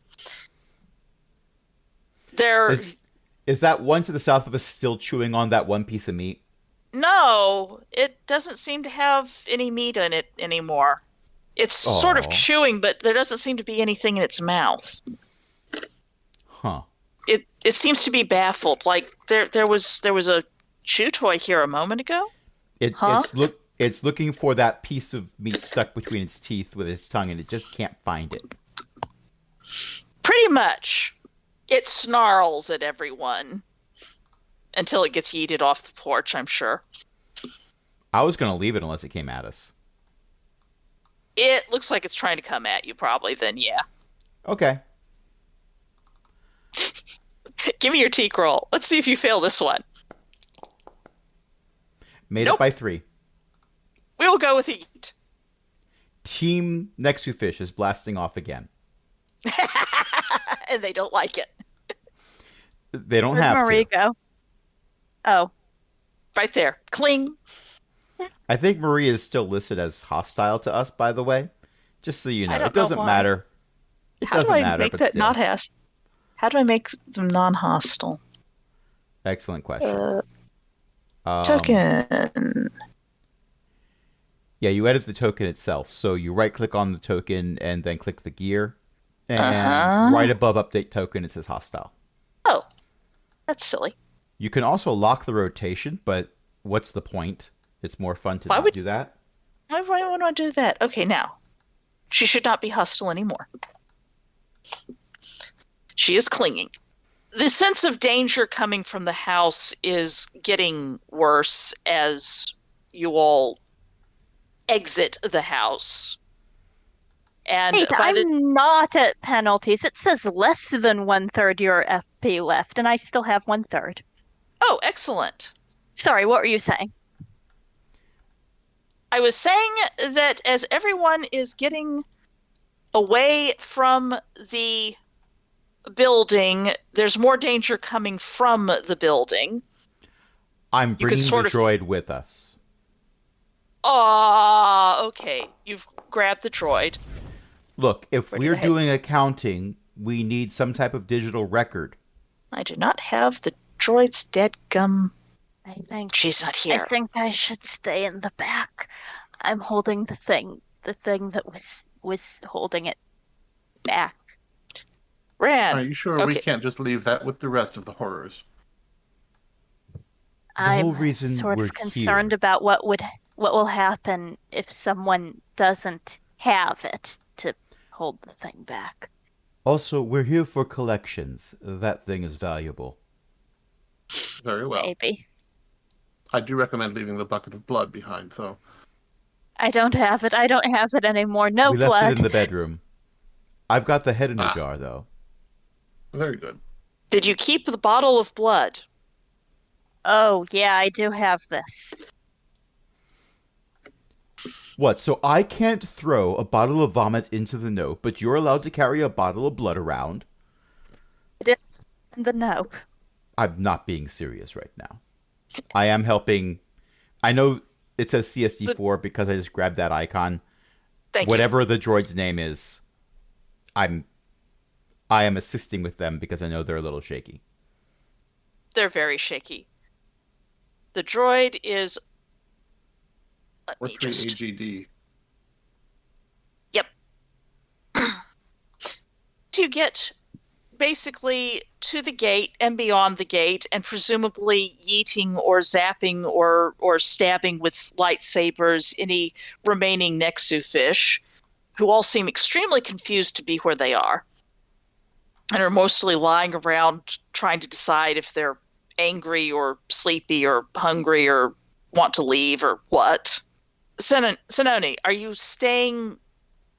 There, Is that one to the south of us still chewing on that one piece of meat? no, it doesn't seem to have any meat in it anymore. It's sort of Oh, chewing, but there doesn't seem to be anything in its mouth. huh. It seems to be baffled. Like there was a chew toy here a moment ago. Huh? It's looking for that piece of meat stuck between its teeth with its tongue, and it just can't find it. Pretty much. It snarls at everyone until it gets yeeted off the porch, I'm sure. I was going to leave it unless it came at us. It looks like it's trying to come at you, probably, then yeah. Okay. Give me your teak roll. Let's see if you fail this one. Made Nope. it by 3. We will go with yeet. Team Nexu Fish is blasting off again. And they don't like it. They don't Where'd have Marie to. go? Oh, Right there. Cling. I think Marie is still listed as hostile to us, by the way. Just so you know. I don't It doesn't know why. matter. It How do doesn't I matter, make but that still. not has? How do I make them non-hostile? Excellent question. Token. Yeah, you edit the token itself. So you right-click on the token and then click the gear. And Uh-huh. right above update token, it says hostile. Oh, that's silly. You can also lock the rotation, but what's the point? It's more fun to Why not would- do that. Why would I want to do that? Okay, now. She should not be hostile anymore. She is clinging. The sense of danger coming from the house is getting worse as you all exit the house. And wait, by the I'm not at penalties. It says less than 1/3 your FP left, and I still have 1/3. Oh, excellent. Sorry, what were you saying? I was saying that as everyone is getting away from the building, there's more danger coming from the building. I'm You could bringing sort the of- droid with us. Okay. You've grabbed the droid. Look, if Where did we're I hit? doing accounting, we need some type of digital record. I do not have the droid's dead gum. I think She's not here. I think I should stay in the back. I'm holding the thing that was holding it back. Ran. Are you sure we Okay. can't just leave that with the rest of the horrors? whole I'm reason sort we're of concerned here. about what will happen if someone doesn't have it to hold the thing back. Also, we're here for collections. That thing is valuable. Very well. Maybe. I do recommend leaving the bucket of blood behind, though. I don't have it. I don't have it anymore. No we left blood. it in the bedroom. I've got the head in a Ah. jar, though. Very good. Did you keep the bottle of blood? Oh, yeah, I do have this. What, so I can't throw a bottle of vomit into the note, but you're allowed to carry a bottle of blood around? It is in the note. I'm not being serious right now. I am helping. I know it says CSD4 because I just grabbed that icon. Thank Whatever the droid's name is, I am assisting with them because I know they're a little shaky. you. They're very shaky. The droid is. Let Or me 3 just. AGD. Yep. You get basically to the gate and beyond the gate, and presumably yeeting or zapping or stabbing with lightsabers any remaining Nexu fish, who all seem extremely confused to be where they are, and are mostly lying around trying to decide if they're angry or sleepy or hungry or want to leave or what. Senoni, are you staying?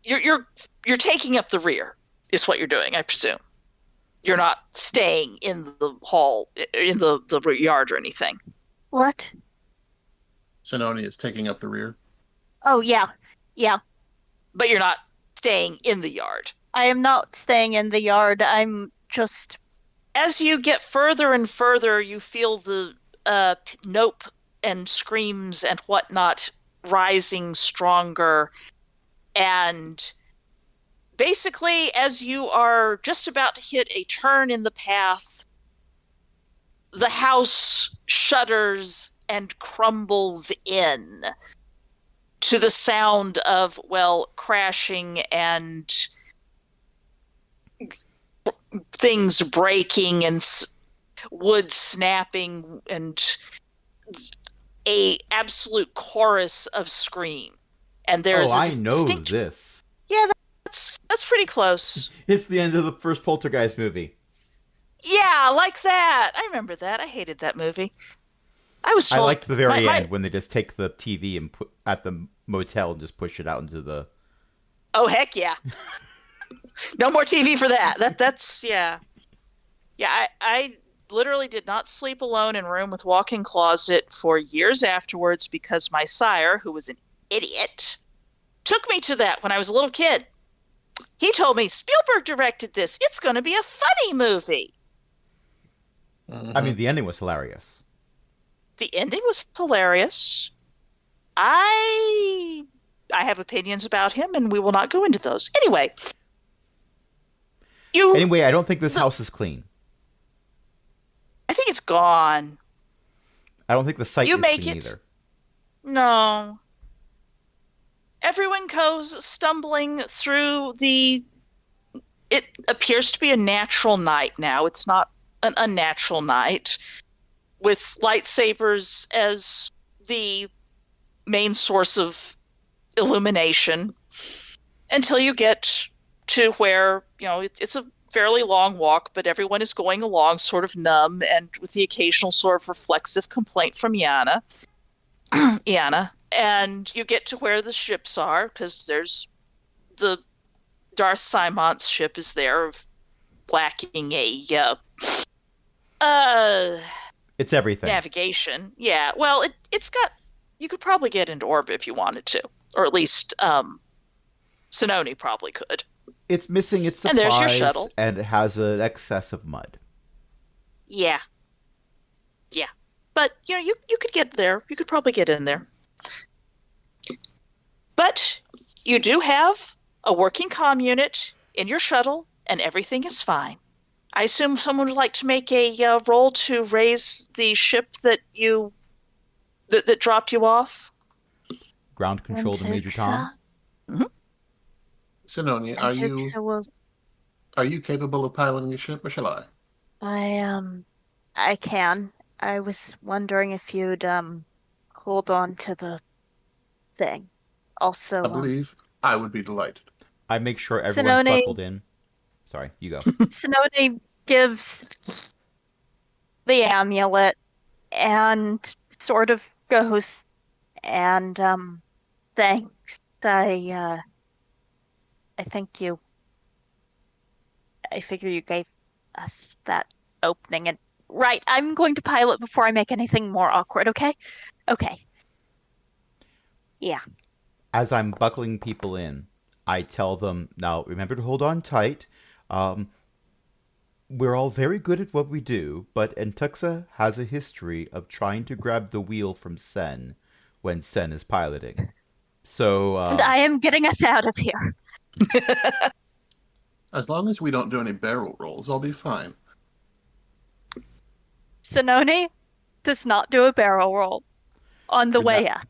You're taking up the rear, is what you're doing, I presume. You're not staying in the hall, in the yard or anything. What? Sinoni is taking up the rear. Oh, yeah. Yeah. But you're not staying in the yard. I am not staying in the yard. I'm just. As you get further and further, you feel the nope and screams and whatnot rising stronger. And basically, as you are just about to hit a turn in the path, the house shudders and crumbles in to the sound of, well, crashing and things breaking and wood snapping and a absolute chorus of scream. And there's I a know distinct... this. Yeah, that's pretty close. It's the end of the first Poltergeist movie. Yeah, like that. I remember that. I hated that movie. I was I told liked the my very my end when they just take the TV and put at the motel and just push it out into the. oh heck yeah. No more TV for that. That's yeah. Yeah, I literally did not sleep alone in a room with walk-in closet for years afterwards because my sire, who was an idiot, took me to that when I was a little kid. He told me Spielberg directed this. It's going to be a funny movie. I Mhm. mean, the ending was hilarious. The ending was hilarious. I I have opinions about him and we will not go into those. Anyway, you Anyway, I don't think this the house is clean. I think it's gone. I don't think the site You is make clean it. either. No. Everyone goes stumbling through the it appears to be a natural night now. It's not an unnatural night with lightsabers as the main source of illumination until you get to where, it's a fairly long walk, but everyone is going along sort of numb and with the occasional sort of reflexive complaint from Yana. Yana. And you get to where the ships are because there's the Darth Simon's ship is there lacking a uh It's everything. navigation. Yeah. Well, it's got you could probably get into orbit if you wanted to. Or at least Sononi probably could. It's missing its And there's your supplies shuttle. and it has an excess of mud. Yeah. Yeah. But you could get there. You could probably get in there. But you do have a working comm unit in your shuttle and everything is fine. I assume someone would like to make a roll to raise the ship that dropped you off. Ground control to Major Tom. Antixa, Mhm. Sinoni, Antixa will. are you capable of piloting a ship, or shall I? I I can. I was wondering if you'd hold on to the thing. I Also, believe I would be delighted. I make sure everyone's Sinone buckled in. Sorry, you go. Sinone gives the amulet and sort of goes and thanks. I think you I figure you gave us that opening and right, I'm going to pilot before I make anything more awkward, okay? Okay. Yeah. As I'm buckling people in, I tell them, now remember to hold on tight. Um, we're all very good at what we do, but Entuxa has a history of trying to grab the wheel from Sen when Sen is piloting. So, And I am getting us out of here. As long as we don't do any barrel rolls, I'll be fine. Sononi does not do a barrel roll on the way up.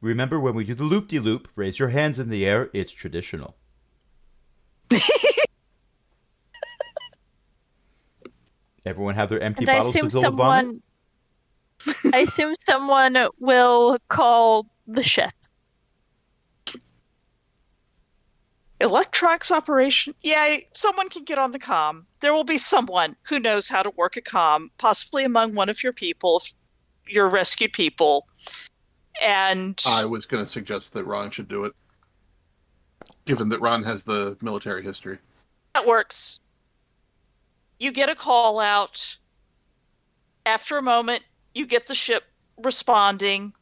remember when we do the loop-de-loop, raise your hands in the air. It's traditional. Everyone have their empty And I bottles to assume fill with vomit? someone will call the ship. Electronics operation. Yeah, someone can get on the comm. There will be someone who knows how to work a comm, possibly among one of your people, your rescued people. And I was going to suggest that Ron should do it, given that Ron has the military history. that works. You get a call out. After a moment, you get the ship responding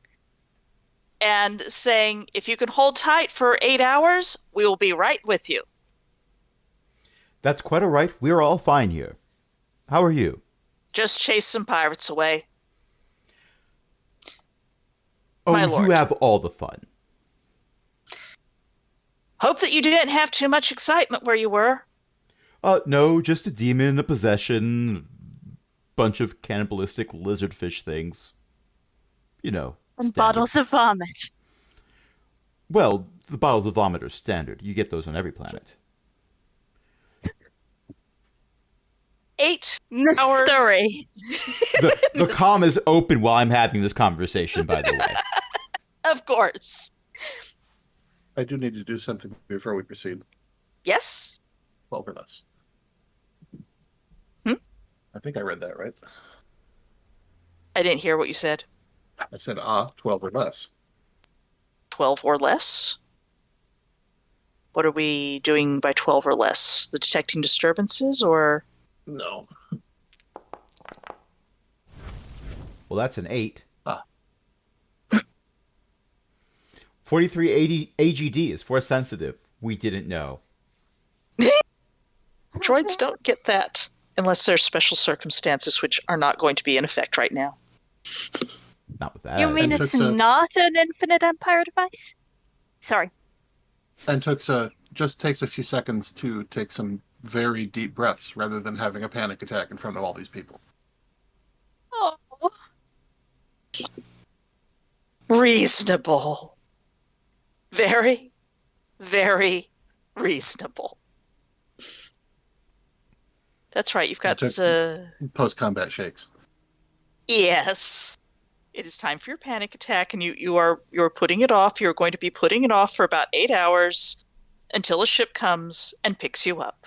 and saying, if you can hold tight for 8 hours, we will be right with you. That's quite all right. We're all fine here. How are you? Just chase some pirates away. Oh, My you lord. have all the fun. Hope that you didn't have too much excitement where you were. No, just a demon, a possession, bunch of cannibalistic lizardfish things. You know, And standard. bottles of vomit. Well, the bottles of vomit are standard. You get those on every planet. 8 hours. Mystery. The comm is open while I'm having this conversation, by the way. Of course. I do need to do something before we proceed. Yes. Well, for less. I think I read that right. I didn't hear what you said. I said 12 or less. 12 or less? What are we doing by 12 or less? The detecting disturbances or? No. Well, that's an 8. Ah. 4380 AGD is force sensitive. We didn't know. Droids don't get that unless there's special circumstances which are not going to be in effect right now. Not with that. You mean And it's Tuxa- not an Infinite Empire device? Sorry. And just takes a few seconds to take some very deep breaths rather than having a panic attack in front of all these people. Oh, Reasonable. Very, very reasonable. That's right. You've got Post-combat shakes. yes. It is time for your panic attack, and you're putting it off. You're going to be putting it off for about 8 hours until a ship comes and picks you up.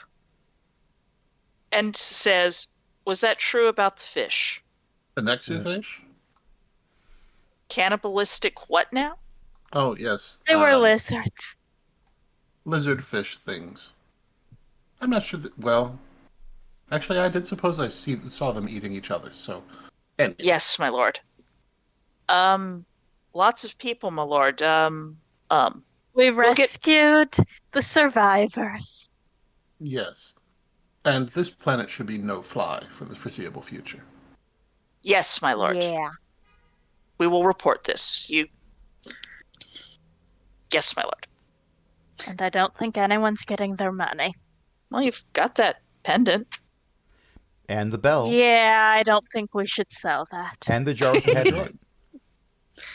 And says, was that true about the fish? The Nexu fish? Cannibalistic what now? Oh, yes. they were lizards. Lizard fish things. I'm not sure that, well, actually, I did suppose I saw them eating each other, so. And Yes, my lord. Lots of people, my lord. We We'll get- rescued the survivors. yes. And this planet should be no fly for the foreseeable future. Yes, my lord. Yeah. We will report this. Yes, my lord. And I don't think anyone's getting their money. Well, you've got that pendant. And the bell. Yeah, I don't think we should sell that. And the jar with the head in it.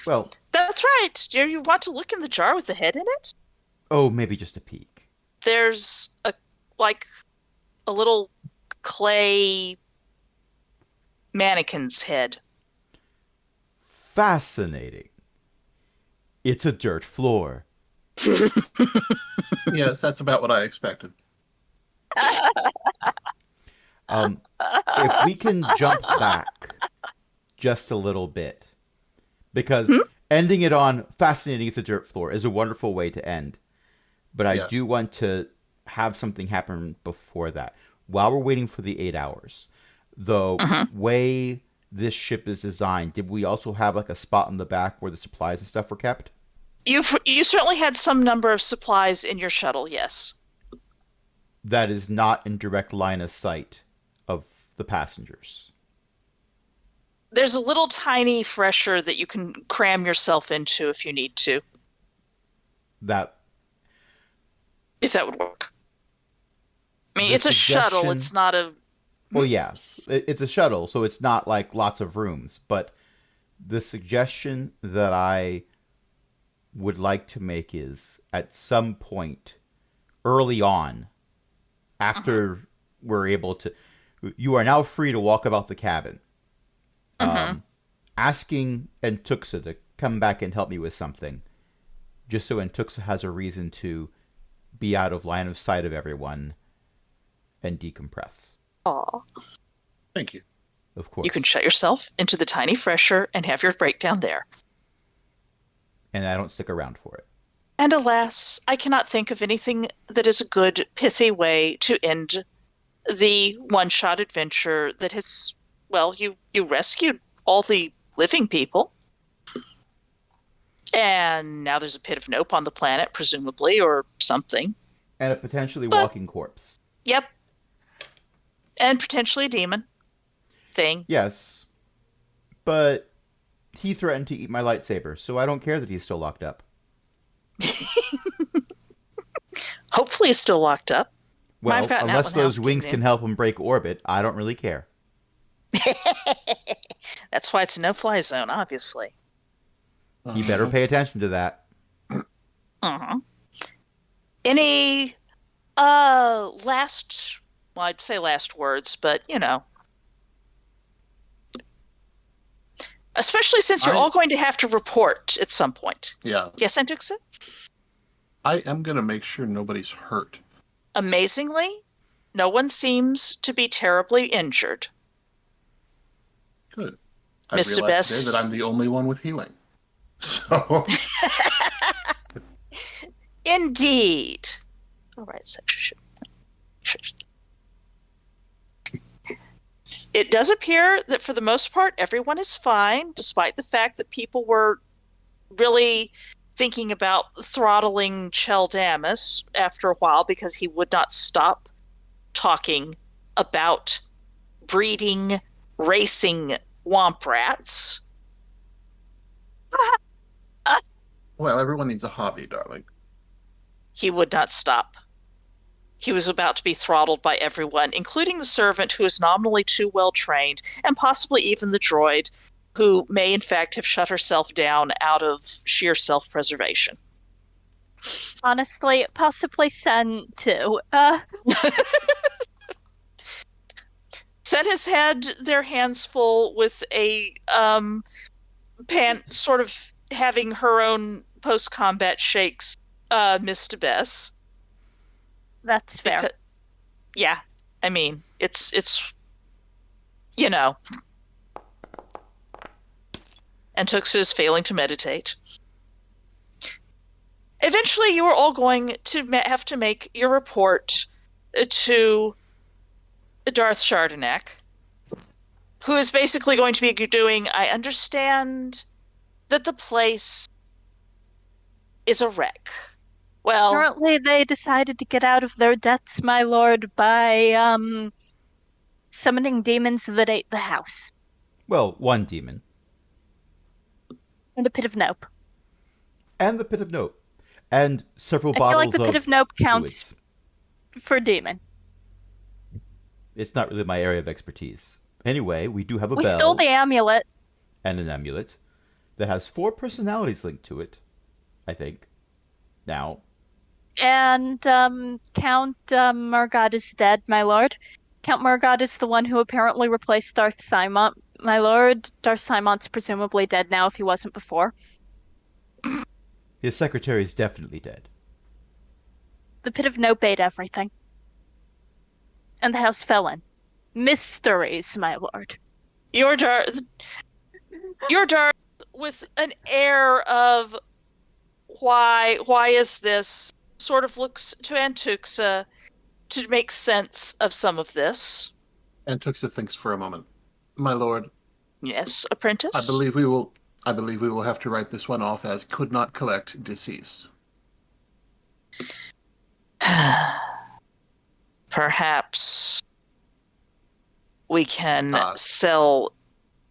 Well, That's right. Do you want to look in the jar with the head in it? oh, maybe just a peek. There's a little clay mannequin's head. Fascinating. It's a dirt floor. Yes, that's about what I expected. If we can jump back just a little bit, because ending it on fascinating it's a dirt floor is a wonderful way to end. But I do want to have something happen before that. While we're waiting for the 8 hours, the way this ship is designed, did we also have like a spot in the back where the supplies and stuff were kept? You certainly had some number of supplies in your shuttle, yes. That is not in direct line of sight of the passengers. There's a little tiny fresher that you can cram yourself into if you need to, That if that would work. I mean, The it's a shuttle. suggestion- It's not a... Well, yes, it's a shuttle, so it's not like lots of rooms. But the suggestion that I would like to make is at some point early on, after we're able to, you are now free to walk about the cabin. Asking Entuxa to come back and help me with something, just so Entuxa has a reason to be out of line of sight of everyone and decompress. Aw. Thank you. Of course. You can shut yourself into the tiny fresher and have your breakdown there. And I don't stick around for it. And alas, I cannot think of anything that is a good, pithy way to end the one-shot adventure that has, well, you rescued all the living people. And now there's a pit of nope on the planet, presumably, or something. And a potentially But- walking corpse. Yep. And potentially a demon thing. Yes. But he threatened to eat my lightsaber, so I don't care that he's still locked up. Hopefully it's still locked up. Well, I've gotten out unless when those House wings came can in. help him break orbit, I don't really care. That's why it's a no-fly zone, obviously. You better pay attention to that. Uh-huh. Any last, well, I'd say last words, but especially since you're all going to have to report at some point. Yeah. Yes, Antuxa? I am going to make sure nobody's hurt. Amazingly, no one seems to be terribly injured. Good. I've Mr. realized today that Best. I'm the only one with healing. So, Indeed. All right, censorship. It does appear that for the most part, everyone is fine, despite the fact that people were really thinking about throttling Cheldamus after a while because he would not stop talking about breeding racing womp rats. well, everyone needs a hobby, darling. He would not stop. He was about to be throttled by everyone, including the servant who is nominally too well trained, and possibly even the droid, who may in fact have shut herself down out of sheer self-preservation. Honestly, possibly Sen too. Sen has had their hands full with a pan sort of having her own post-combat shakes, Mr. Bess. That's fair. Because, yeah, I mean, it's you know, and Tux is failing to meditate. Eventually, you are all going to have to make your report to Darth Chardonnay, who is basically going to be doing, I understand that the place is a wreck. Well, Apparently, they decided to get out of their debts, my lord, by summoning demons that ate the house Well, one demon. and a pit of nope. And the Pit of Note. And several I feel like bottles the pit of of nope counts fluids. for demon. It's not really my area of expertise. Anyway, we do have a We stole bell the amulet. and an amulet that has 4 personalities linked to it, I think. Now, And Count Murgod is dead, my lord. Count Murgod is the one who apparently replaced Darth Simont, my lord. Darth Simont's presumably dead now if he wasn't before. his secretary is definitely dead. The pit of nope ate everything. And the house fell in. Mysteries, my lord. your Darth, your Darth, with an air of why is this, sort of looks to Antuxa to make sense of some of this. And Tuxa thinks for a moment. My lord, Yes, apprentice. I believe we will have to write this one off as could not collect deceased. Perhaps we can sell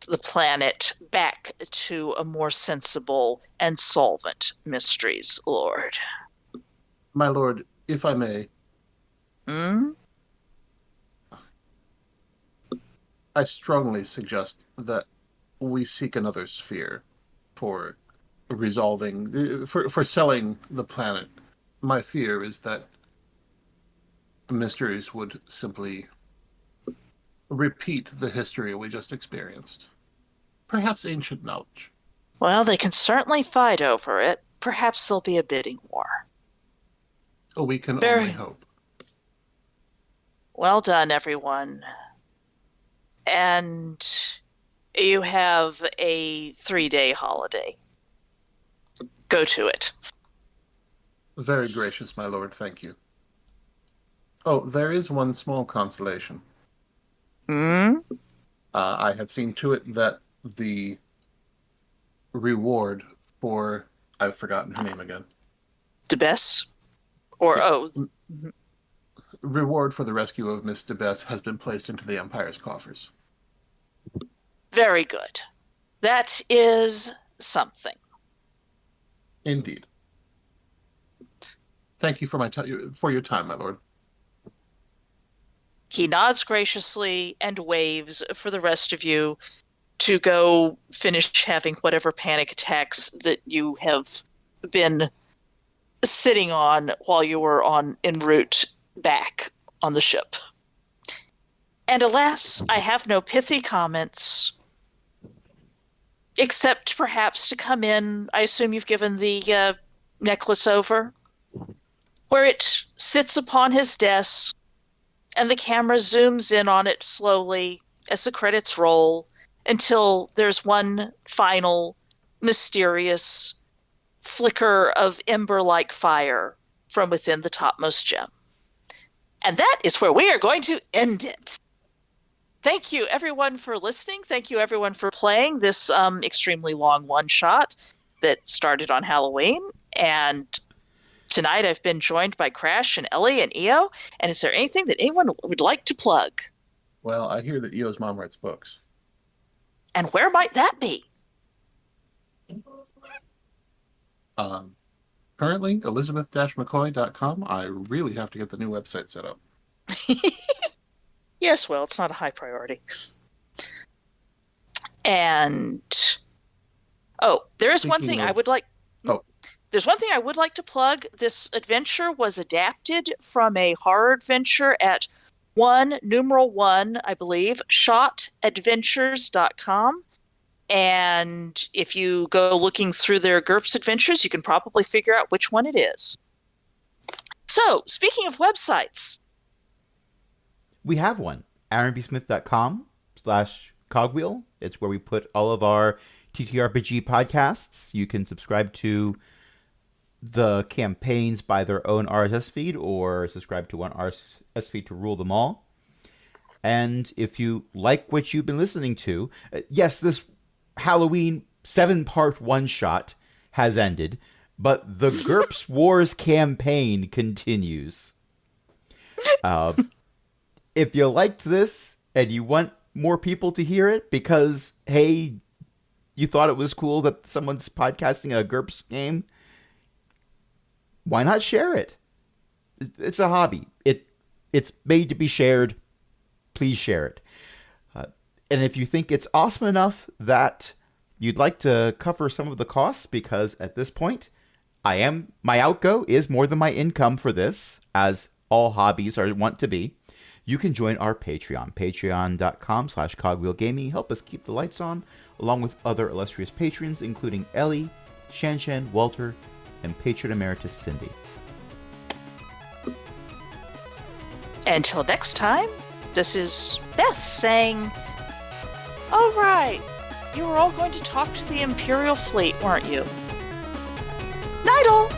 the planet back to a more sensible and solvent mysteries lord. My lord, if I may, Hmm? I strongly suggest that we seek another sphere for resolving, for selling the planet. My fear is that mysteries would simply repeat the history we just experienced. Perhaps ancient knowledge. Well, they can certainly fight over it. Perhaps there'll be a bidding war. Oh, we can Very- only hope. Well done, everyone. And you have a 3-day holiday. Go to it. Very gracious, my lord, thank you. Oh, there is one small consolation. Hmm? I have seen to it that the reward for... I've forgotten her name again. DeBess? Or, Yes. oh, Reward for the rescue of Miss DeBess has been placed into the Empire's coffers. very good. That is something. Indeed. Thank you for for your time, my lord. He nods graciously and waves for the rest of you to go finish having whatever panic attacks that you have been sitting on while you were en route back on the ship. And alas, I have no pithy comments, except perhaps to come in. I assume you've given the necklace over, where it sits upon his desk, and the camera zooms in on it slowly as the credits roll, until there's one final mysterious flicker of ember-like fire from within the topmost gem. And that is where we are going to end it. Thank you, everyone, for listening. Thank you, everyone, for playing this extremely long one-shot that started on Halloween. And tonight I've been joined by Crash and Ellie and Io. And is there anything that anyone would like to plug? Well, I hear that Io's mom writes books. And where might that be? Currently, elizabeth-mccoy.com. I really have to get the new website set up. Yes, well, it's not a high priority. And there is one thing I would like. Oh. There's one thing I would like to plug. This adventure was adapted from a horror adventure at 1, I believe, shotadventures.com. And if you go looking through their GURPS adventures, you can probably figure out which one it is. So, speaking of websites, We have one, aaronbsmith.com/cogwheel. It's where we put all of our TTRPG podcasts. You can subscribe to the campaigns by their own RSS feed or subscribe to one RSS feed to rule them all. And if you like what you've been listening to, yes, this Halloween 7-part one-shot has ended, but the GURPS Wars campaign continues. If you liked this and you want more people to hear it because, hey, you thought it was cool that someone's podcasting a GURPS game, why not share it? It's a hobby. It's made to be shared. Please share it. And if you think it's awesome enough that you'd like to cover some of the costs, because at this point, my outgo is more than my income for this, as all hobbies want to be, you can join our Patreon, patreon.com/cogwheelgaming. Help us keep the lights on, along with other illustrious patrons, including Ellie, Shan, Walter, and Patron Emeritus Cindy. until next time, this is Beth saying, all right, you were all going to talk to the Imperial fleet, weren't you? Night all!